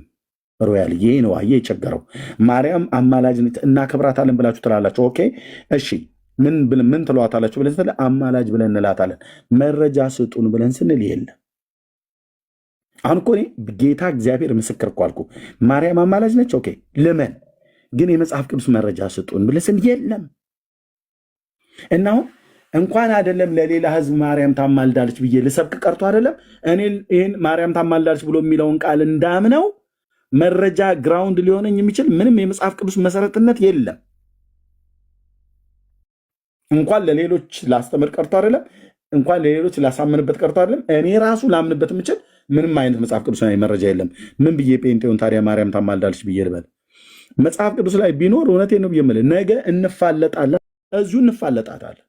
ሮያል ይሄ ነው አየ የቸገረው። ማርያም አማላጅ እናከብራታለን ብላችሁ ትላላችሁ። ኦኬ እሺ ምን ትሏታላችሁ ብለን ስንል አማላጅ ብለን እንላታለን። መረጃ ስጡን ብለን ስንል የለም። አሁን እኮ ጌታ እግዚአብሔር ምስክር እኮ አልኩ። ማርያም አማላጅ ነች። ኦኬ ልመን ግን የመጽሐፍ ቅዱስ መረጃ ስጡን ብለን ስንል የለም። እና አሁን እንኳን አይደለም ለሌላ ህዝብ ማርያም ታማልዳለች ብዬ ልሰብክ ቀርቶ አይደለም እኔ ይህን ማርያም ታማልዳለች ብሎ የሚለውን ቃል እንዳምነው መረጃ ግራውንድ ሊሆነኝ የሚችል ምንም የመጽሐፍ ቅዱስ መሰረትነት የለም። እንኳን ለሌሎች ላስተምር ቀርቶ አይደለም፣ እንኳን ለሌሎች ላሳምንበት ቀርቶ አይደለም፣ እኔ ራሱ ላምንበት የምችል ምንም አይነት መጽሐፍ ቅዱስ ላይ መረጃ የለም። ምን ብዬ ጴንጤውን ታዲያ ማርያም ታማልዳለች ብዬ ልበል? መጽሐፍ ቅዱስ ላይ ቢኖር እውነቴን ነው ብዬ የምልህ ነገ እንፋለጣለን፣ እዚሁ እንፋለጣታለን።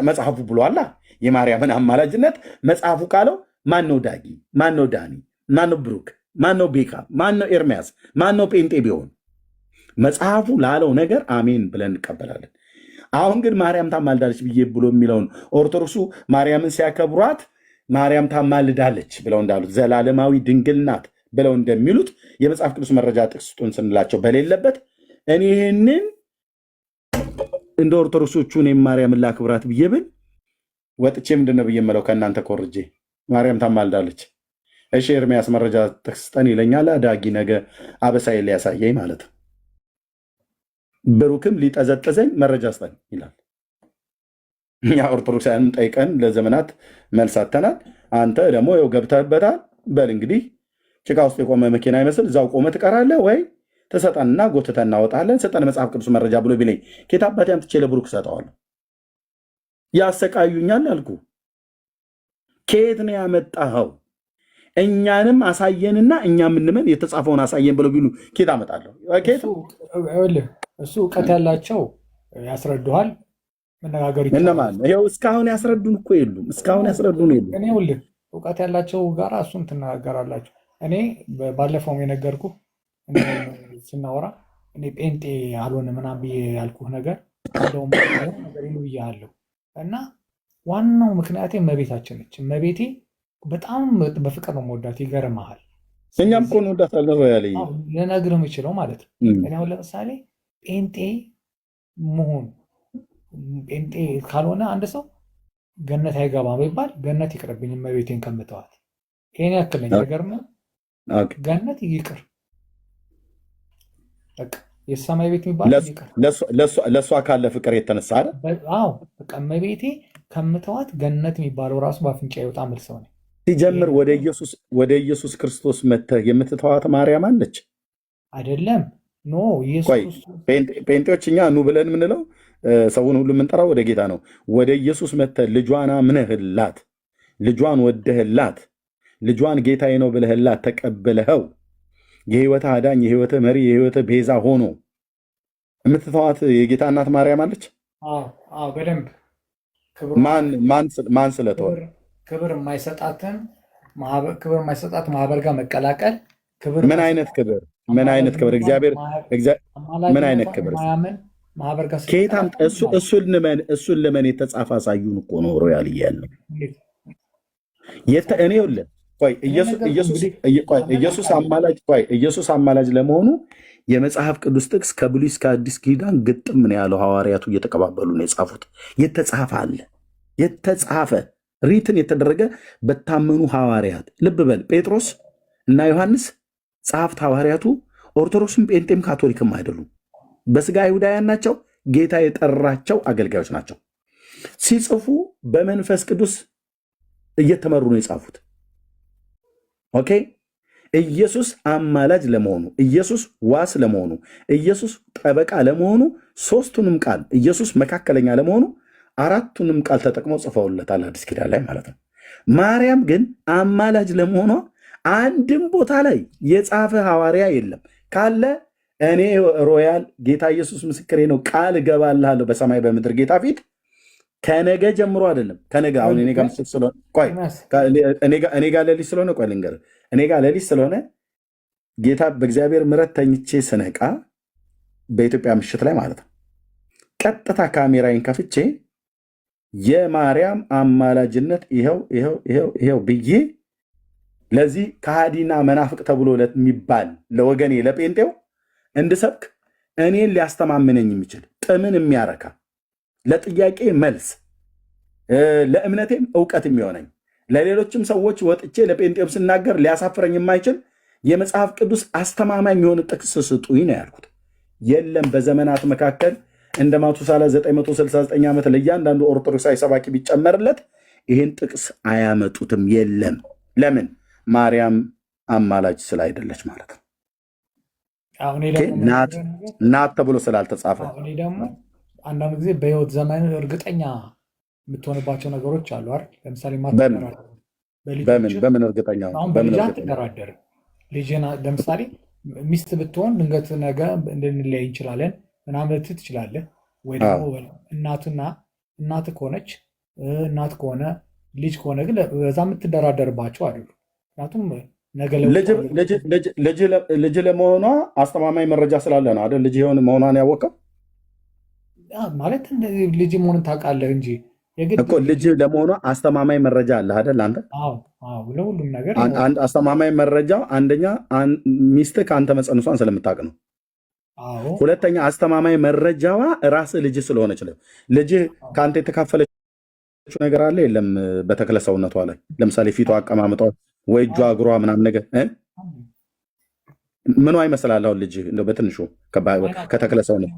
መጽሐፉ ብሏላ የማርያምን አማላጅነት መጽሐፉ ካለው ማነው ዳጊ? ማነው ዳኒ? ማነው ብሩክ? ማነው ቤካ? ማነው ኤርሚያስ? ማነው ጴንጤ ቢሆን መጽሐፉ ላለው ነገር አሜን ብለን እንቀበላለን። አሁን ግን ማርያም ታማልዳለች ብዬ ብሎ የሚለውን ኦርቶዶክሱ ማርያምን ሲያከብሯት ማርያም ታማልዳለች ብለው እንዳሉት ዘላለማዊ ድንግል ናት ብለው እንደሚሉት የመጽሐፍ ቅዱስ መረጃ ጥቅስ ስጡን ስንላቸው በሌለበት እኔ ይህንን እንደ ኦርቶዶክሶቹ እኔም ማርያምን ላክብራት ብዬ ብል ወጥቼ ምንድነው ብዬ የምለው ከእናንተ ኮርጄ ማርያም ታማልዳለች። እሺ ኤርሚያስ መረጃ ጥቅስ ስጠን ይለኛል። ዳጊ ነገ አበሳዬ ሊያሳየኝ ማለት ነው። ብሩክም ሊጠዘጠዘኝ መረጃ ስጠን ይላል። እኛ ኦርቶዶክሳውያንን ጠይቀን ለዘመናት መልስ አጥተናል። አንተ ደግሞ ው ገብተህበታል። በል እንግዲህ ጭቃ ውስጥ የቆመ መኪና ይመስል እዛው ቆመ ትቀራለህ ወይ ትሰጠንና ጎትተን እናወጣለን። ስጠን መጽሐፍ ቅዱስ መረጃ ብሎ ቢለኝ ኬታ አባቴ አምጥቼ ለብሩክ እሰጠዋለሁ። ያሰቃዩኛል አልኩ። ከየት ነው ያመጣኸው? እኛንም አሳየንና እኛ ምንመን የተጻፈውን አሳየን ብለው ቢሉ ኬት አመጣለሁ? እሱ እውቀት ያላቸው ያስረዱሃል። መነጋገር እነማን ነው? ይኸው እስካሁን ያስረዱን እኮ የሉም። እስካሁን ያስረዱን የሉም። እኔ ውልህ እውቀት ያላቸው ጋር እሱን ትነጋገራላችሁ። እኔ ባለፈውም የነገርኩ ስናወራ እኔ ጴንጤ አልሆነ ምናምን ብዬ ያልኩህ ነገር እንደውም ነገር ይሉ ብያለሁ። እና ዋናው ምክንያቴ እመቤታችን ነች። እመቤቴ በጣም በፍቅር ነው የምወዳት። ይገርምሃል። እኛም እኮ እንወዳታለን። ያለ ልነግርህ የምችለው ማለት ነው። እኔ አሁን ለምሳሌ ጴንጤ መሆን ጴንጤ ካልሆነ አንድ ሰው ገነት አይገባም ቢባል ገነት ይቅርብኝ እመቤቴን ከምተዋት። ይሄን ያክል ነኝ። አይገርምም? ገነት ይቅር በቃ የሰማይ ቤት የሚባል ለእሷ ካለ ፍቅር የተነሳ በቃ እመቤቴ ከምተዋት ገነት የሚባለው ራሱ በአፍንጫ ይወጣ መልሰው ነው። ሲጀምር ወደ ኢየሱስ ክርስቶስ መተህ የምትተዋት ማርያም አለች አይደለም? ኖ ኢየሱስ ጴንጤዎች እኛ ኑ ብለን የምንለው ሰውን ሁሉ የምንጠራው ወደ ጌታ ነው። ወደ ኢየሱስ መተህ ልጇን አምነህላት፣ ልጇን ወደህላት፣ ልጇን ጌታዬ ነው ብለህላት ተቀብለኸው የህይወት አዳኝ፣ የህይወት መሪ፣ የህይወት ቤዛ ሆኖ የምትተዋት የጌታ እናት ማርያም አለች። በደንብ ማን ስለተወ ክብር የማይሰጣት ማህበር ጋር መቀላቀል ምን አይነት ክብር? ምን አይነት ክብር? እግዚአብሔር ምን አይነት ክብር? ማህበር ጋር ከየታም እሱን ለመን የተጻፈ አሳዩን እኮ ነው ሮያል እያለ እኔ ሁለ ኢየሱስ አማላጅ ለመሆኑ የመጽሐፍ ቅዱስ ጥቅስ ከብሉይ እስከ አዲስ ኪዳን ግጥም ነው ያለው። ሐዋርያቱ እየተቀባበሉ ነው የጻፉት። የተጻፈ አለ፣ የተጻፈ ሪትን የተደረገ በታመኑ ሐዋርያት። ልብ በል ጴጥሮስ እና ዮሐንስ ጸሐፍት ሐዋርያቱ ኦርቶዶክስም ጴንጤም ካቶሊክም አይደሉም። በስጋ አይሁዳውያን ናቸው። ጌታ የጠራቸው አገልጋዮች ናቸው። ሲጽፉ በመንፈስ ቅዱስ እየተመሩ ነው የጻፉት። ኦኬ። ኢየሱስ አማላጅ ለመሆኑ፣ ኢየሱስ ዋስ ለመሆኑ፣ ኢየሱስ ጠበቃ ለመሆኑ ሶስቱንም ቃል ኢየሱስ መካከለኛ ለመሆኑ አራቱንም ቃል ተጠቅመው ጽፈውለታል አዲስ ኪዳን ላይ ማለት ነው። ማርያም ግን አማላጅ ለመሆኗ አንድም ቦታ ላይ የጻፈ ሐዋርያ የለም። ካለ እኔ ሮያል ጌታ ኢየሱስ ምስክሬ ነው ቃል እገባልሃለሁ በሰማይ በምድር ጌታ ፊት ከነገ ጀምሮ አይደለም ከነገ አሁን እኔ ጋር ምሽት ስለሆነ ቆይ እኔ ጋር ሌሊት ስለሆነ ቆይ ልንገርህ እኔ ጋር ሌሊት ስለሆነ ጌታ በእግዚአብሔር ምሕረት ተኝቼ ስነቃ በኢትዮጵያ ምሽት ላይ ማለት ነው ቀጥታ ካሜራዬን ከፍቼ የማርያም አማላጅነት ይኸው ብዬ ለዚህ ከሃዲና መናፍቅ ተብሎ ለሚባል ለወገኔ ለጴንጤው እንድሰብክ እኔን ሊያስተማምነኝ የሚችል ጥምን የሚያረካ ለጥያቄ መልስ ለእምነቴም እውቀት የሚሆነኝ ለሌሎችም ሰዎች ወጥቼ ለጴንጤም ስናገር ሊያሳፍረኝ የማይችል የመጽሐፍ ቅዱስ አስተማማኝ የሆነ ጥቅስ ስጡኝ ነው ያልኩት። የለም በዘመናት መካከል እንደ ማቱሳላ 969 ዓመት ለእያንዳንዱ ኦርቶዶክሳዊ ሰባኪ ቢጨመርለት ይህን ጥቅስ አያመጡትም። የለም። ለምን? ማርያም አማላጅ ስላይደለች ማለት ነው። ናት ተብሎ ስላልተጻፈ። እኔ ደግሞ አንዳንድ ጊዜ በህይወት ዘመን እርግጠኛ የምትሆንባቸው ነገሮች አሉ አይደል? ለምሳሌ በምን እርግጠኛ በልጅ አትደራደርም። ልጅን ለምሳሌ ሚስት ብትሆን ድንገት ነገ እንድንለያይ እንችላለን ምናምን ልትል ትችላለህ። ወይ ደግሞ እናት ከሆነች እናት ከሆነ ልጅ ከሆነ ግን በዛ የምትደራደርባቸው አይደሉ። ምክንያቱም ልጅ ለመሆኗ አስተማማኝ መረጃ ስላለ ነው አይደል? ልጅ የሆነ መሆኗን ያወቀው ማለት ልጅ መሆኑን ታውቃለህ እንጂ እኮ ልጅ ለመሆኗ አስተማማኝ መረጃ አለ አይደል? አንተ ለሁሉም ነገር አስተማማኝ መረጃ አንደኛ ሚስትህ ከአንተ መፀንሷን ስለምታውቅ ነው። ሁለተኛ አስተማማኝ መረጃዋ ራስህ ልጅ ስለሆነች ነው። ልጅ ከአንተ የተካፈለችው ነገር አለ የለም? በተክለ ሰውነቷ ላይ ለምሳሌ ፊቷ፣ አቀማመጧ ወይ እጇ፣ እግሯ ምናምን ነገር ምኗ ይመስላል? አሁን ልጅ እንደው በትንሹ ከተክለ ሰውነት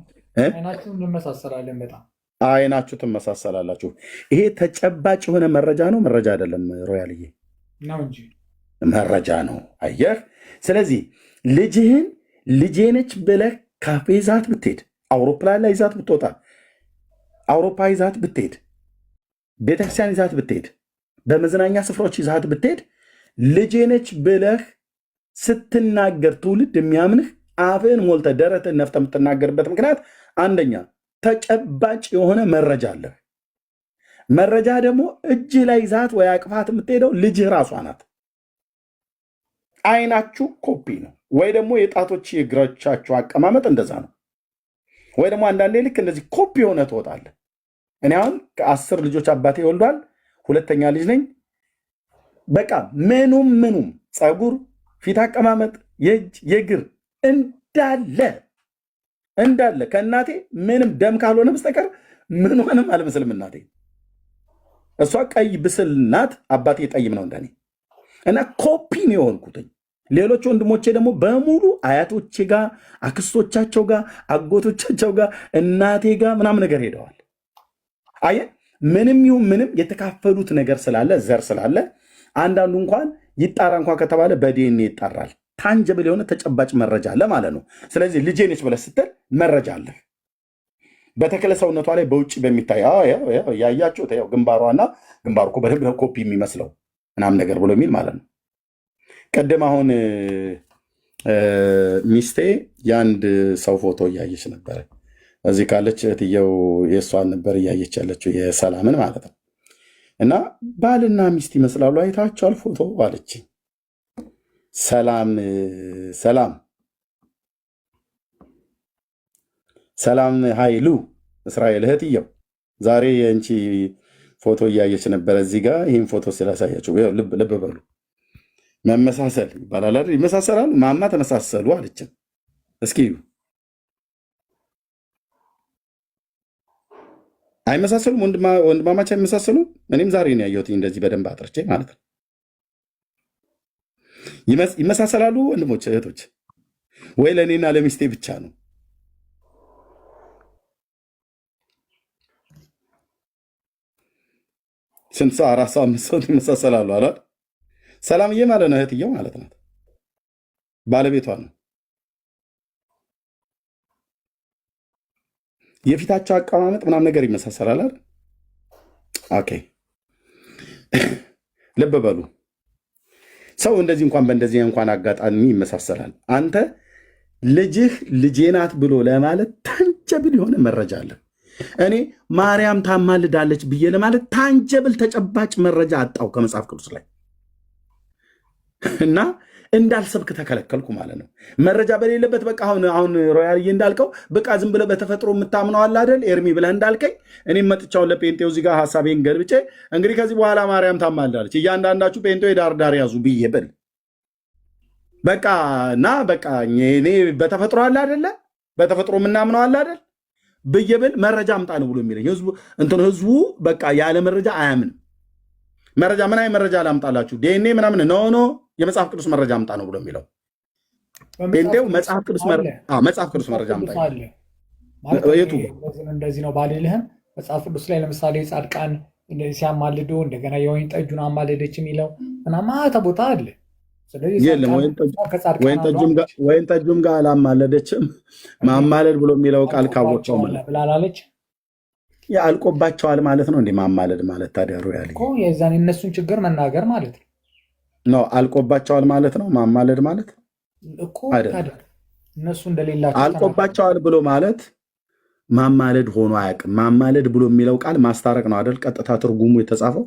እንመሳሰላለን በጣም አይናችሁ ትመሳሰላላችሁ። ይሄ ተጨባጭ የሆነ መረጃ ነው። መረጃ አይደለም ሮያልዬ ነው እንጂ መረጃ ነው። አየህ። ስለዚህ ልጅህን ልጄ ነች ብለህ ካፌ ይዛት ብትሄድ፣ አውሮፕላን ላይ ይዛት ብትወጣ፣ አውሮፓ ይዛት ብትሄድ፣ ቤተክርስቲያን ይዛት ብትሄድ፣ በመዝናኛ ስፍራዎች ይዛት ብትሄድ ልጄ ነች ብለህ ስትናገር ትውልድ የሚያምንህ አፍህን ሞልተህ ደረትህን ነፍተህ የምትናገርበት ምክንያት አንደኛ ተጨባጭ የሆነ መረጃ አለህ። መረጃ ደግሞ እጅህ ላይ ይዛት ወይ አቅፋት የምትሄደው ልጅህ ራሷ ናት። አይናችሁ ኮፒ ነው፣ ወይ ደግሞ የጣቶች የእግሮቻችሁ አቀማመጥ እንደዛ ነው። ወይ ደግሞ አንዳንዴ ልክ እንደዚህ ኮፒ የሆነ ትወጣለህ። እኔ አሁን ከ10 ልጆች አባቴ ወልዷል፣ ሁለተኛ ልጅ ነኝ። በቃ ምኑም ፀጉር፣ ፊት አቀማመጥ፣ የእጅ የእግር እንዳለ ከእናቴ ምንም ደም ካልሆነ በስተቀር ምንም አልመስልም። እናቴ እሷ ቀይ ብስል ናት፣ አባቴ ጠይም ነው እንደኔ እና ኮፒ ነው የሆንኩትኝ። ሌሎች ወንድሞቼ ደግሞ በሙሉ አያቶቼ ጋር፣ አክስቶቻቸው ጋር፣ አጎቶቻቸው ጋር፣ እናቴ ጋር ምናምን ነገር ሄደዋል። አየ ምንም ይሁን ምንም የተካፈሉት ነገር ስላለ ዘር ስላለ አንዳንዱ እንኳን ይጣራ እንኳን ከተባለ በዲኤንኤ ይጣራል። ታንጀብል የሆነ ተጨባጭ መረጃ አለ ማለት ነው። ስለዚህ ልጄ ነች ብለህ ስትል መረጃ አለ። በተክለ ሰውነቷ ላይ በውጭ በሚታይ ያያችሁት ግንባሯና ግንባሩ እኮ በደንብ ኮፒ የሚመስለው ምናምን ነገር ብሎ የሚል ማለት ነው። ቀደም አሁን ሚስቴ የአንድ ሰው ፎቶ እያየች ነበረ። እዚህ ካለች እህትየው የእሷን ነበር እያየች ያለችው የሰላምን ማለት ነው። እና ባልና ሚስት ይመስላሉ አይታችኋል ፎቶ አለች። ሰላም ኃይሉ እስራኤል እህትየው ዛሬ የእንቺ ፎቶ እያየች ነበረ። እዚህ ጋር ይህን ፎቶ ስላሳያቸው ልብ በሉ። መመሳሰል ይባላል አይደል? ይመሳሰላሉ። ማማ ተመሳሰሉ አለችን። እስኪ አይመሳሰሉም? ወንድማማች አይመሳሰሉ? እኔም ዛሬ ነው ያየሁት እንደዚህ በደንብ አጥርቼ ማለት ነው። ይመሳሰላሉ ወንድሞች እህቶች፣ ወይ ለእኔና ለሚስቴ ብቻ ነው? ስንት ሰው? 4 ሰው 5 ሰው ይመሳሰላሉ አላ ሰላምዬ ማለት ነው እህትየው ማለት ናት። ባለቤቷ ነው። የፊታቸው አቀማመጥ ምናምን ነገር ይመሳሰላል አይደል? ኦኬ ልብ በሉ። ሰው እንደዚህ እንኳን በእንደዚህ እንኳን አጋጣሚ ይመሳሰላል። አንተ ልጅህ ልጄ ናት ብሎ ለማለት ታንጀብል የሆነ መረጃ አለ። እኔ ማርያም ታማልዳለች ብዬ ለማለት ታንጀብል ተጨባጭ መረጃ አጣው ከመጽሐፍ ቅዱስ ላይ እና እንዳልሰብክ ተከለከልኩ ማለት ነው። መረጃ በሌለበት በቃ አሁን ሮያልዬ እንዳልከው በቃ ዝም ብለህ በተፈጥሮ የምታምነው አለ አይደል? ኤርሚ ብለህ እንዳልከኝ እኔም መጥቻውን ለጴንጤው እዚህ ጋር ሀሳቤን ገልብጬ እንግዲህ ከዚህ በኋላ ማርያም ታማልዳለች እያንዳንዳችሁ ጴንጤው የዳር ያዙ ብዬ ብል በቃ እና በቃ እኔ በተፈጥሮ አለ አይደለ? በተፈጥሮ የምናምነው አለ አይደል ብዬ ብል መረጃ አምጣ ነው ብሎ የሚለኝ ህዝቡ በቃ ያለ መረጃ አያምንም። መረጃ ምን አይ መረጃ ላምጣላችሁ ዲኤንኤ ምናምን ኖ የመጽሐፍ ቅዱስ መረጃ አምጣ ነው ብሎ የሚለው ጴንጤው መጽሐፍ ቅዱስ መረጃ አምጣ። የቱ እንደዚህ ነው ባልልህም መጽሐፍ ቅዱስ ላይ ለምሳሌ ጻድቃን ሲያማልዱ እንደገና የወይን ጠጁን አማለደች የሚለው ምናምን ቦታ አለ። የለም ወይን ጠጁም ጋር አላማለደችም። ማማለድ ብሎ የሚለው ቃል ካወቀው ብላላለች አልቆባቸዋል ማለት ነው። እንደ ማማለድ ማለት ታዲያ ሮያል የዛን የእነሱን ችግር መናገር ማለት ነው። አልቆባቸዋል ማለት ነው። ማማለድ ማለት እኮ እነሱ እንደሌላቸው አልቆባቸዋል ብሎ ማለት ማማለድ ሆኖ አያውቅም። ማማለድ ብሎ የሚለው ቃል ማስታረቅ ነው አይደል? ቀጥታ ትርጉሙ የተጻፈው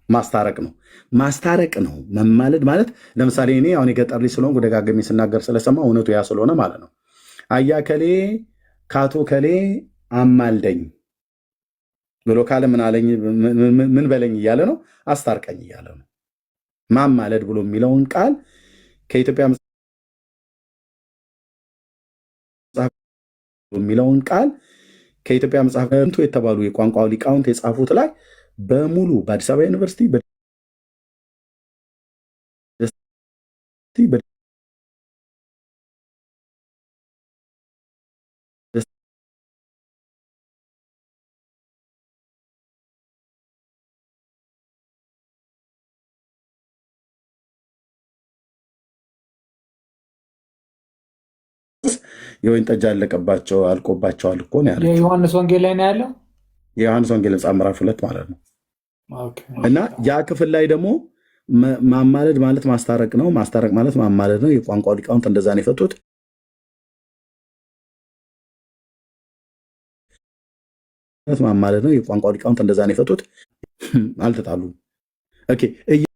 ማስታረቅ ነው። ማስታረቅ ነው። መማለድ ማለት ለምሳሌ እኔ አሁን የገጠር ልጅ ስለሆንኩ ደጋግሜ ስናገር ስለሰማ እውነቱ ያ ስለሆነ ማለት ነው። አያ ከሌ ካቶ ከሌ አማልደኝ ብሎ ካለ ምን አለኝ ምን በለኝ እያለ ነው። አስታርቀኝ እያለ ነው። ማማለድ ብሎ የሚለውን ቃል ከኢትዮጵያ መጽሐፍ የተባሉ የቋንቋ ሊቃውንት የጻፉት ላይ በሙሉ በአዲስ አበባ ዩኒቨርሲቲ የወይን ጠጅ አለቀባቸው አልቆባቸዋል እኮ ነው ያለው። የዮሐንስ ወንጌል ላይ ነው ያለው። የዮሐንስ ወንጌል መጽሐፍ ምዕራፍ 2 ማለት ነው። እና ያ ክፍል ላይ ደግሞ ማማለድ ማለት ማስታረቅ ነው፣ ማስታረቅ ማለት ማማለድ ነው። የቋንቋ ሊቃውንት እንደዛ ነው የፈቱት። ማማለድ ነው። የቋንቋ ሊቃውንት እንደዛ ነው የፈቱት። አልተጣሉም። ኦኬ